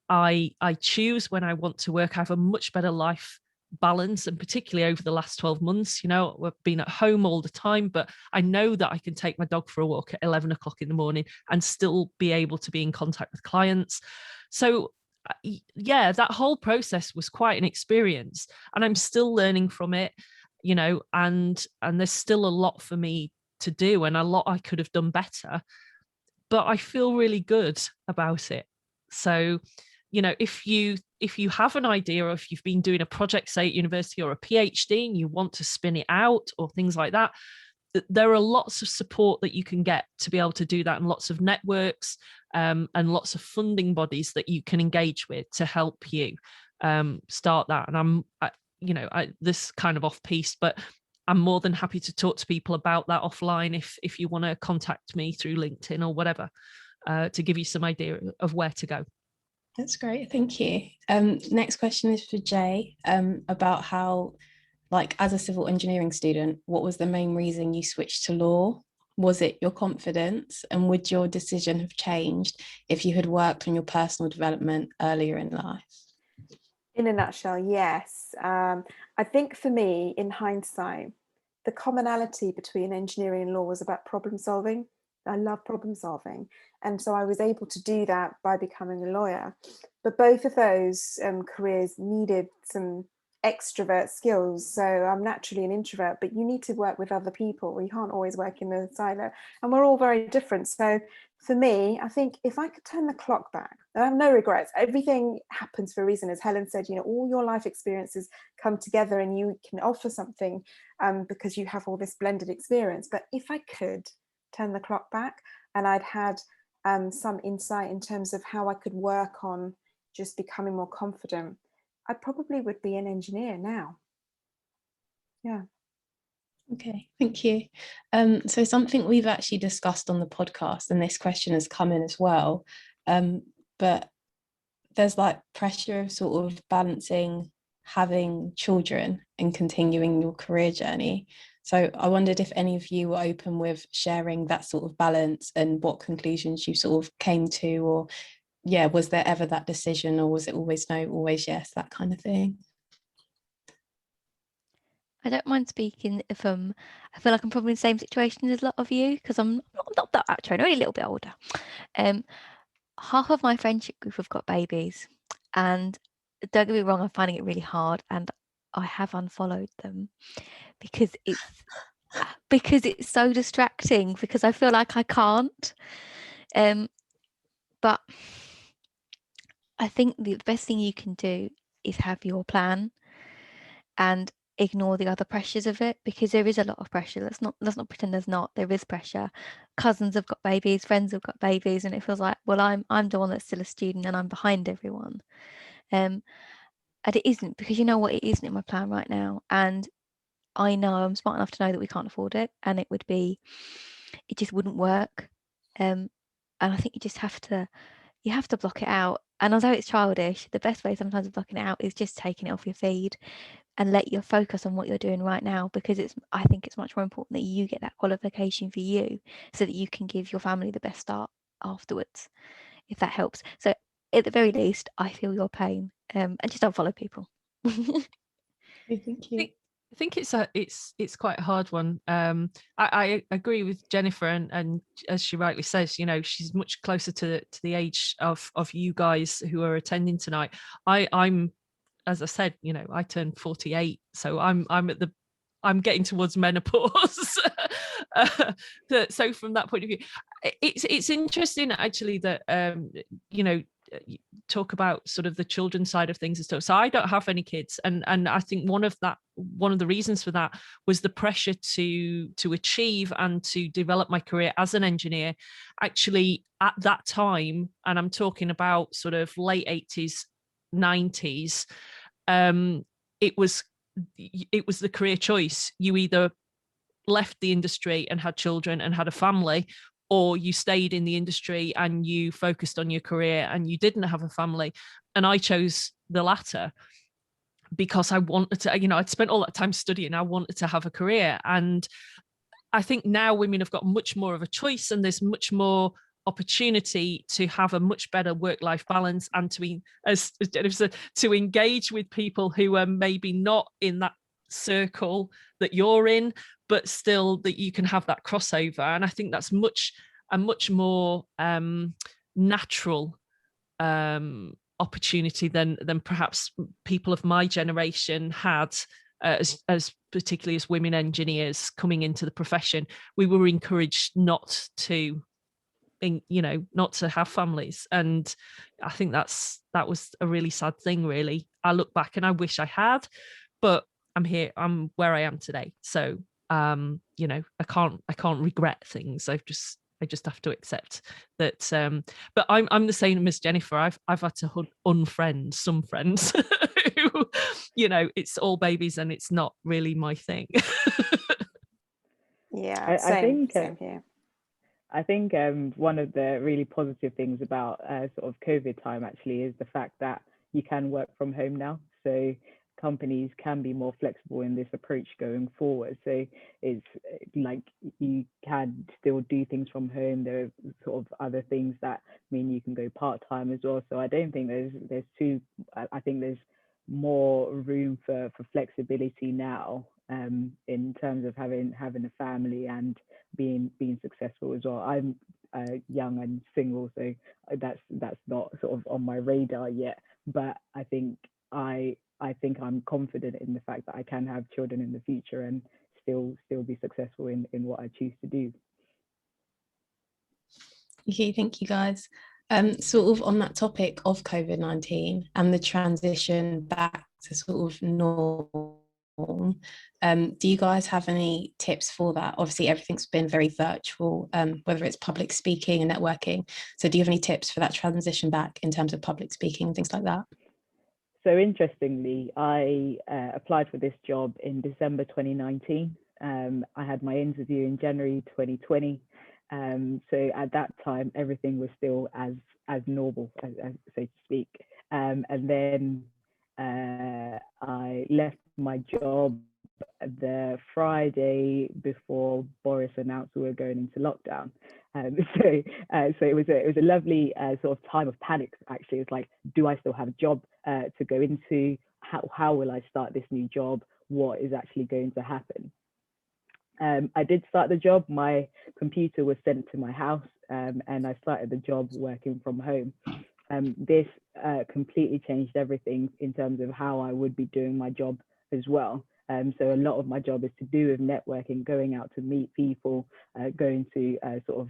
C: I choose when I want to work. I have a much better life balance, and particularly over the last 12 months, I've been at home all the time, but I know that I can take my dog for a walk at 11 o'clock in the morning and still be able to be in contact with clients. So yeah, that whole process was quite an experience, and I'm still learning from it, and there's still a lot for me to do and a lot I could have done better, but I feel really good about it. So if you have an idea, or if you've been doing a project, say at university, or a PhD, and you want to spin it out or things like that, there are lots of support that you can get to be able to do that, and lots of networks and lots of funding bodies that you can engage with to help you start that. And this kind of off piece, but I'm more than happy to talk to people about that offline if you want to contact me through LinkedIn or whatever, to give you some idea of where to go.
A: That's great, thank you. Next question is for Jay, about how, as a civil engineering student, what was the main reason you switched to law? Was it your confidence, and would your decision have changed if you had worked on your personal development earlier in life?
G: In a nutshell, yes. I think for me, in hindsight, the commonality between engineering and law was about problem solving. I love problem solving. And so I was able to do that by becoming a lawyer. But both of those careers needed some extrovert skills. So I'm naturally an introvert, but you need to work with other people. You can't always work in the silo. And we're all very different. So for me, I think if I could turn the clock back, I have no regrets. Everything happens for a reason. As Helen said, you know, all your life experiences come together and you can offer something because you have all this blended experience. But if I could turn the clock back and I'd had some insight in terms of how I could work on just becoming more confident, I probably would be an engineer now. Yeah.
A: Okay, thank you. So something we've actually discussed on the podcast, and this question has come in as well, but there's like pressure of sort of balancing having children and continuing your career journey. So I wondered if any of you were open with sharing that sort of balance and what conclusions you sort of came to, or yeah, was there ever that decision, or was it always no, always yes, that kind of thing?
F: I don't mind speaking if I feel like I'm probably in the same situation as a lot of you, because I'm not that actually, I'm only a little bit older. Half of my friendship group have got babies, and don't get me wrong, I'm finding it really hard, and I have unfollowed them because it's so distracting, because I feel like I can't. But I think the best thing you can do is have your plan and ignore the other pressures of it, because there is a lot of pressure. Let's not pretend there's not. There is pressure. Cousins have got babies, friends have got babies, and it feels like, well, I'm the one that's still a student and I'm behind everyone. And it isn't, because you know what, it isn't in my plan right now. And I know I'm smart enough to know that we can't afford it, and it just wouldn't work. And I think you have to block it out. And although it's childish, the best way sometimes of blocking it out is just taking it off your feed and let your focus on what you're doing right now, because I think it's much more important that you get that qualification for you so that you can give your family the best start afterwards, if that helps. So at the very least, I feel your pain, and just don't follow people.
A: Thank you.
C: I think it's quite a hard one. I agree with Jennifer, and as she rightly says, you know, she's much closer to the age of you guys who are attending tonight. I'm, as I said, you know, I turned 48, so I'm getting towards menopause. So from that point of view, it's interesting actually that you know, talk about sort of the children's side of things and stuff. So I don't have any kids, and I think one of the reasons for that was the pressure to achieve and to develop my career as an engineer. Actually, at that time, and I'm talking about sort of late 80s, 90s, it was the career choice. You either left the industry and had children and had a family, or you stayed in the industry and you focused on your career and you didn't have a family. And I chose the latter because I wanted to, you know, I'd spent all that time studying. I wanted to have a career. And I think now women have got much more of a choice, and there's much more opportunity to have a much better work-life balance, and to be, as Jennifer said, to engage with people who are maybe not in that circle that you're in, but still that you can have that crossover. And I think that's a much more natural opportunity than perhaps people of my generation had, as particularly as women engineers coming into the profession. We were encouraged not to, you know, not to have families, and I think that was a really sad thing, really. I look back and I wish I had, but I'm where I am today. So you know, I can't regret things. I just have to accept that. But I'm the same as Jennifer. I've had to unfriend some friends who, you know, it's all babies and it's not really my thing.
G: Yeah,
I: I think
G: same here.
I: I think one of the really positive things about sort of COVID time actually is the fact that you can work from home now. So companies can be more flexible in this approach going forward. So it's like you can still do things from home. There are sort of other things that mean you can go part-time as well. So I don't think there's I think there's more room for flexibility now, in terms of having a family and being successful as well. I'm young and single, so that's not sort of on my radar yet, but I think I'm confident in the fact that I can have children in the future and still be successful in what I choose to do.
A: Okay, thank you guys. Sort of on that topic of COVID-19 and the transition back to sort of normal, do you guys have any tips for that? Obviously, everything's been very virtual, whether it's public speaking and networking. So do you have any tips for that transition back in terms of public speaking and things like that?
I: So interestingly, I applied for this job in December 2019. I had my interview in January 2020. So at that time, everything was still as normal, as so to speak. And then I left my job the Friday before Boris announced we were going into lockdown. So it was a lovely sort of time of panic. Actually, it's like, do I still have a job to go into? How will I start this new job? What is actually going to happen? I did start the job. My computer was sent to my house, and I started the job working from home. This completely changed everything in terms of how I would be doing my job as well. So a lot of my job is to do with networking, going out to meet people, going to sort of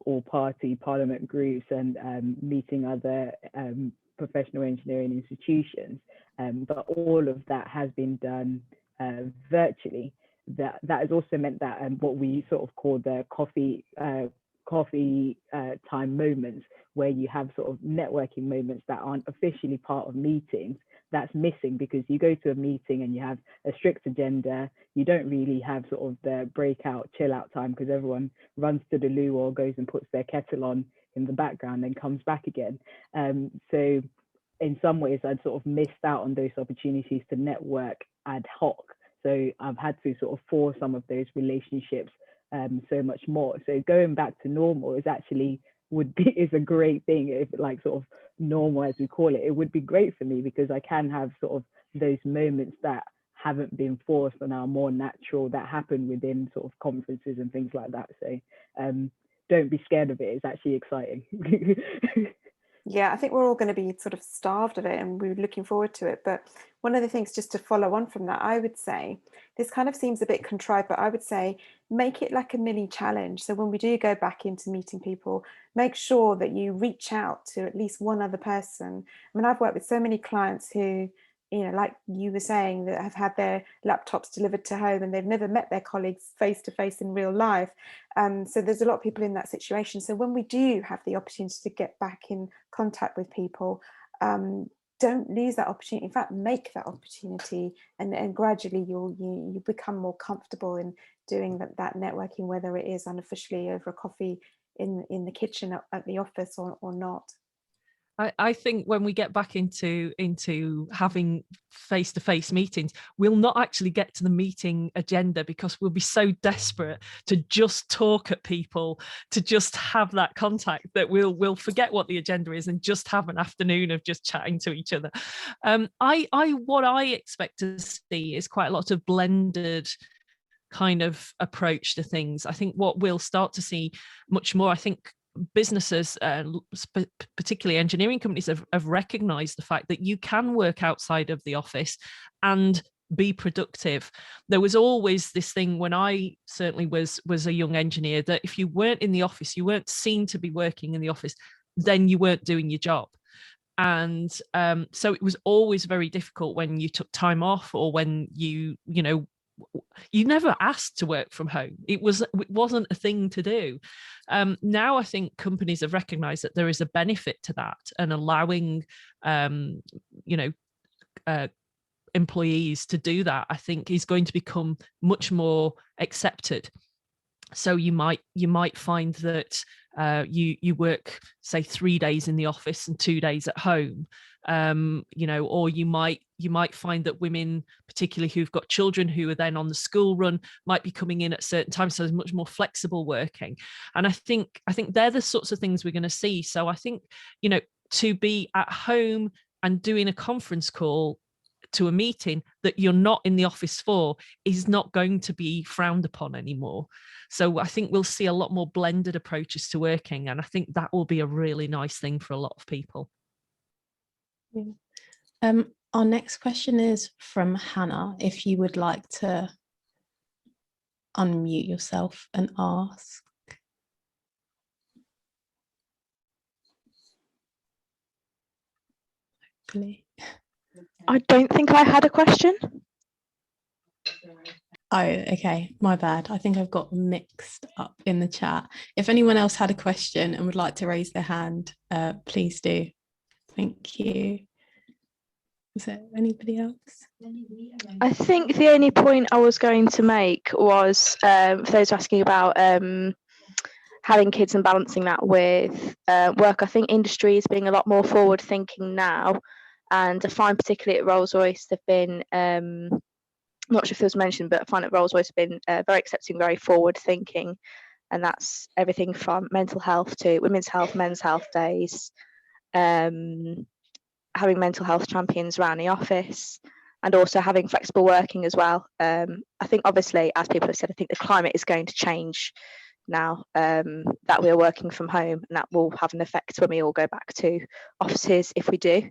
I: all-party parliament groups and meeting other professional engineering institutions. But all of that has been done virtually. That has also meant that what we sort of call the coffee time moments, where you have sort of networking moments that aren't officially part of meetings, that's missing, because you go to a meeting and you have a strict agenda. You don't really have sort of the breakout chill out time, because everyone runs to the loo or goes and puts their kettle on in the background and comes back again. So in some ways I'd sort of missed out on those opportunities to network ad hoc. So I've had to sort of force some of those relationships so much more. So going back to normal is a great thing. If like sort of normal, as we call it, it would be great for me, because I can have sort of those moments that haven't been forced and are more natural, that happen within sort of conferences and things like that. So don't be scared of it. It's actually exciting.
G: Yeah, I think we're all going to be sort of starved of it, and we're looking forward to it. But one of the things, just to follow on from that, I would say, this kind of seems a bit contrived, but I would say make it like a mini challenge. So when we do go back into meeting people, make sure that you reach out to at least one other person. I mean, I've worked with so many clients who, you know, like you were saying, that have had their laptops delivered to home and they've never met their colleagues face to face in real life. So there's a lot of people in that situation. So when we do have the opportunity to get back in contact with people, don't lose that opportunity. In fact, make that opportunity, and gradually you become more comfortable in doing that networking, whether it is unofficially over a coffee in the kitchen at the office or not.
C: I think when we get back into having face-to-face meetings, we'll not actually get to the meeting agenda, because we'll be so desperate to just talk at people, to just have that contact, that we'll forget what the agenda is and just have an afternoon of just chatting to each other. What I expect to see is quite a lot of blended kind of approach to things. I think what we'll start to see much more, I think businesses, particularly engineering companies, have recognized the fact that you can work outside of the office and be productive. There was always this thing when I certainly was a young engineer, that if you weren't in the office, you weren't seen to be working in the office, then you weren't doing your job. And so it was always very difficult when you took time off, or when you never asked to work from home. It wasn't a thing to do. Now I think companies have recognized that there is a benefit to that, and allowing employees to do that, I think, is going to become much more accepted. So you might find that you work, say, 3 days in the office and 2 days at home, or you might find that women, particularly who've got children who are then on the school run, might be coming in at certain times. So there's much more flexible working, and I think they're the sorts of things we're going to see. So I think to be at home and doing a conference call to a meeting that you're not in the office for is not going to be frowned upon anymore. So I think we'll see a lot more blended approaches to working, and I think that will be a really nice thing for a lot of people.
A: Yeah. Our next question is from Hannah. If you would like to unmute yourself and ask. Hopefully.
J: I don't think I had a question.
A: Oh, okay, my bad. I think I've got mixed up in the chat. If anyone else had a question and would like to raise their hand, please do. Thank you. Is there anybody else?
J: I think the only point I was going to make was for those asking about having kids and balancing that with work. I think industry is being a lot more forward thinking now, and I find particularly at Rolls-Royce they've been I'm not sure if it was mentioned, but I find that Rolls-Royce have been very accepting, very forward thinking, and that's everything from mental health to women's health, men's health days, having mental health champions around the office, and also having flexible working as well. I think obviously, as people have said, I think the climate is going to change now, that we're working from home, and that will have an effect when we all go back to offices if we do.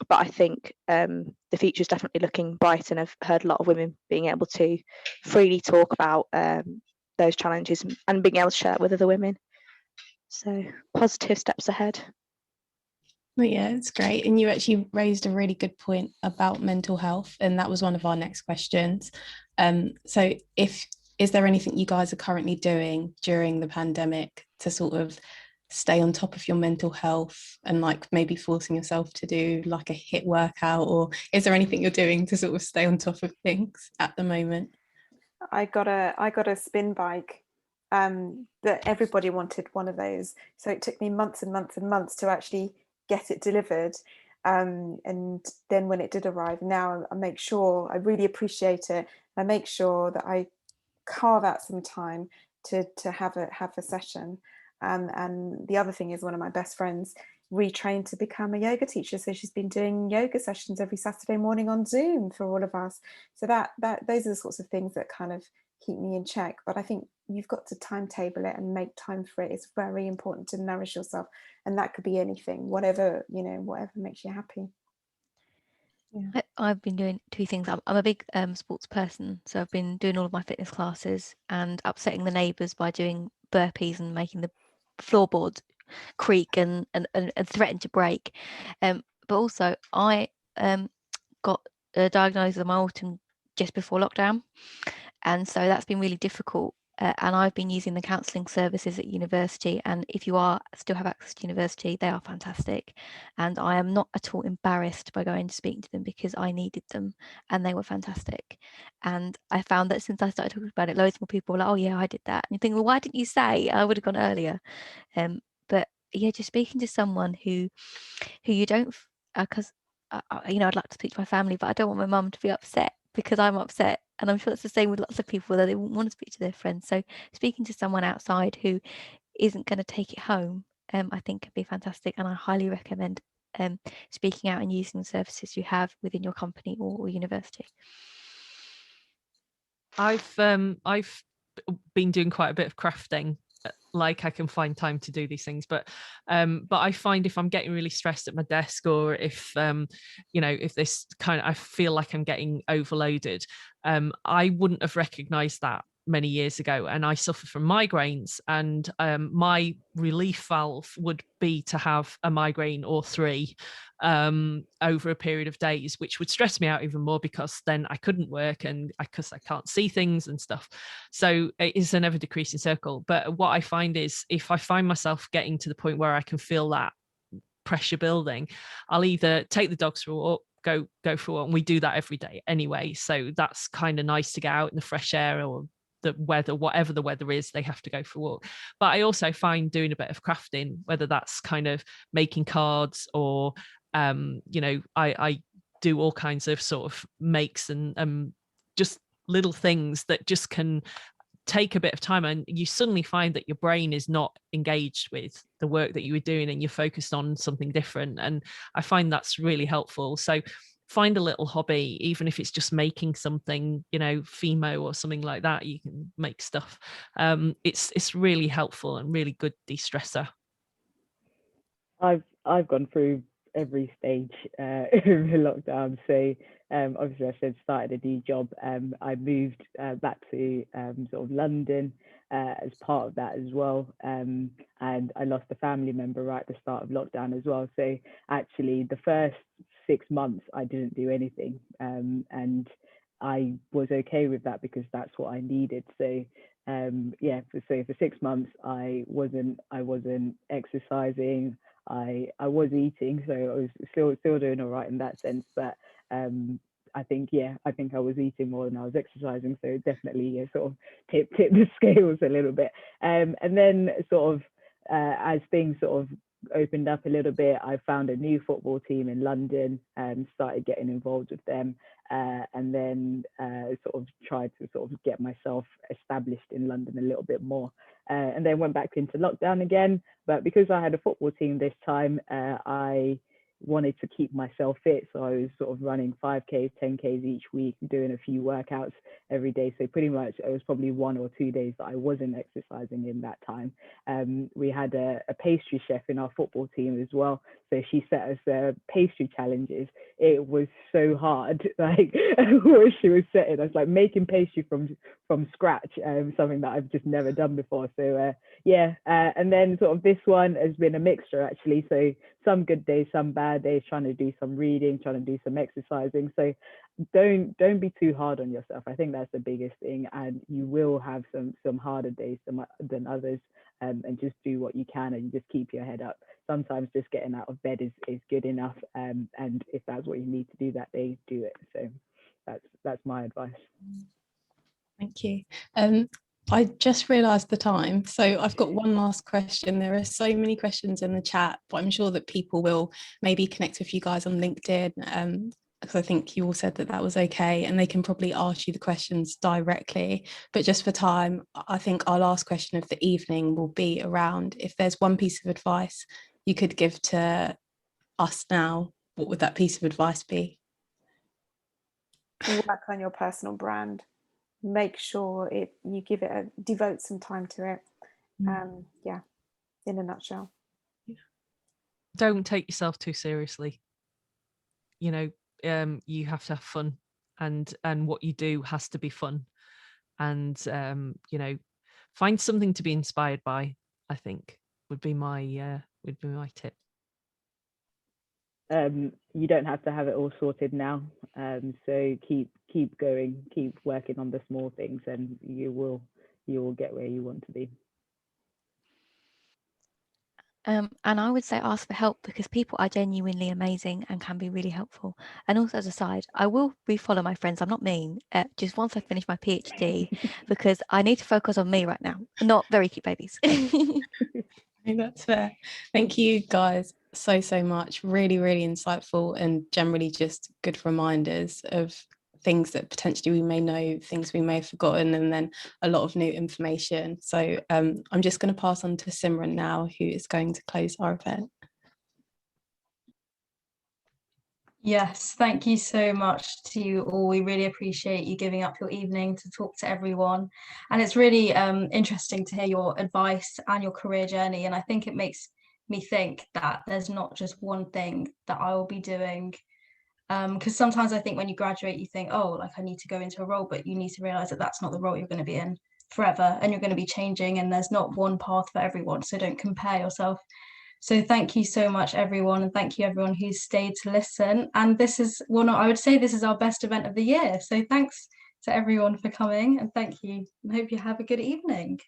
J: But I think the future is definitely looking bright, and I've heard a lot of women being able to freely talk about those challenges and being able to share it with other women. So positive steps ahead.
A: Well, yeah, it's great. And you actually raised a really good point about mental health, and that was one of our next questions. So is there anything you guys are currently doing during the pandemic to sort of stay on top of your mental health, and like maybe forcing yourself to do like a HIIT workout, or is there anything you're doing to sort of stay on top of things at the moment?
G: I got a spin bike that everybody wanted one of those, so it took me months and months and months to actually get it delivered, and then when it did arrive, now I make sure I really appreciate it. I make sure that I carve out some time to have a session. And the other thing is, one of my best friends retrained to become a yoga teacher, so she's been doing yoga sessions every Saturday morning on Zoom for all of us. So that those are the sorts of things that kind of keep me in check. But I think you've got to timetable it and make time for it. It's very important to nourish yourself, and that could be anything, whatever makes you happy.
F: Yeah. I've been doing two things. I'm a big sports person, so I've been doing all of my fitness classes and upsetting the neighbours by doing burpees and making the floorboards creak and threaten to break. But also I got diagnosed with my autism just before lockdown, and so that's been really difficult. And I've been using the counselling services at university, and if you still have access to university, they are fantastic, and I am not at all embarrassed by going to speak to them because I needed them and they were fantastic. And I found that since I started talking about it, loads more people were like, oh yeah, I did that. And you think, well, why didn't you say? I would have gone earlier. But yeah, just speaking to someone who you don't, because I'd like to speak to my family, but I don't want my mum to be upset because I'm upset. And I'm sure it's the same with lots of people, that they wouldn't want to speak to their friends. So speaking to someone outside who isn't going to take it home, I think could be fantastic. And I highly recommend speaking out and using the services you have within your company or university.
C: I've been doing quite a bit of crafting. Like I can find time to do these things, but I find if I'm getting really stressed at my desk, or if if this kind of, I feel like I'm getting overloaded, I wouldn't have recognized that many years ago, and I suffer from migraines, and my relief valve would be to have a migraine or three over a period of days, which would stress me out even more, because then I couldn't work, and because I can't see things and stuff. So it is an ever decreasing circle. But what I find is, if I find myself getting to the point where I can feel that pressure building, I'll either take the dogs for a walk, go for a walk, and we do that every day anyway, so that's kind of nice to get out in the fresh air, or the weather, whatever the weather is, they have to go for a walk. But I also find doing a bit of crafting, whether that's kind of making cards, or I do all kinds of sort of makes and just little things that just can take a bit of time, and you suddenly find that your brain is not engaged with the work that you were doing, and you're focused on something different. And I find that's really helpful. So find a little hobby, even if it's just making something, you know, Fimo or something like that. You can make stuff. It's really helpful and really good de-stressor.
I: I've gone through every stage over lockdown. So obviously, I said started a new job. I moved back to sort of London as part of that as well. And I lost a family member right at the start of lockdown as well. So actually, the first 6 months, I didn't do anything, and I was okay with that because that's what I needed. So yeah, so for 6 months, I wasn't exercising. I was eating, so I was still doing all right in that sense. But I think I was eating more than I was exercising, so definitely sort of tipped the scales a little bit. And then sort of as things sort of opened up a little bit, I found a new football team in London and started getting involved with them. And then sort of tried to sort of get myself established in London a little bit more. And then went back into lockdown again. But because I had a football team this time, I wanted to keep myself fit. So I was sort of running 5Ks, 10Ks each week, doing a few workouts every day. So pretty much it was probably 1 or 2 days that I wasn't exercising in that time. We had a pastry chef in our football team as well. So she set us pastry challenges. It was so hard, like what she was setting us, like making pastry from scratch, something that I've just never done before. So yeah, and then sort of this one has been a mixture actually. So some good days, some bad days, trying to do some reading, trying to do some exercising. So don't be too hard on yourself. I think that's the biggest thing, and you will have some harder days than others. And just do what you can and just keep your head up. Sometimes just getting out of bed is good enough, and if that's what you need to do that day, do it. So that's my advice.
A: Thank you. I just realised the time, so I've got one last question. There are so many questions in the chat, but I'm sure that people will maybe connect with you guys on LinkedIn, because I think you all said that was okay, and they can probably ask you the questions directly. But just for time, I think our last question of the evening will be around, if there's one piece of advice you could give to us now, what would that piece of advice be?
G: Work on your personal brand. Make sure you devote some time to it. Yeah, in a nutshell.
C: Don't take yourself too seriously. You know, you have to have fun, and what you do has to be fun. And you know, find something to be inspired by, I think would be my tip.
I: You don't have to have it all sorted now. So keep going, keep working on the small things, and you will get where you want to be.
F: And I would say ask for help, because people are genuinely amazing and can be really helpful. And also, as a side, I will refollow my friends. I'm not mean. Just once I finish my PhD, because I need to focus on me right now, not very cute babies.
A: That's fair. Thank you guys so much. Really, really insightful, and generally just good reminders of things that potentially we may know, things we may have forgotten, and then a lot of new information. So I'm just going to pass on to Simran now, who is going to close our event.
B: Yes, thank you so much to you all. We really appreciate you giving up your evening to talk to everyone. And it's really interesting to hear your advice and your career journey. And I think it makes me think that there's not just one thing that I will be doing. Because sometimes I think when you graduate, you think, oh, like I need to go into a role, but you need to realize that that's not the role you're going to be in forever, and you're going to be changing, and there's not one path for everyone. So don't compare yourself. So thank you so much, everyone, and thank you everyone who's stayed to listen. And this is I would say this is our best event of the year. So thanks to everyone for coming, and thank you. I hope you have a good evening.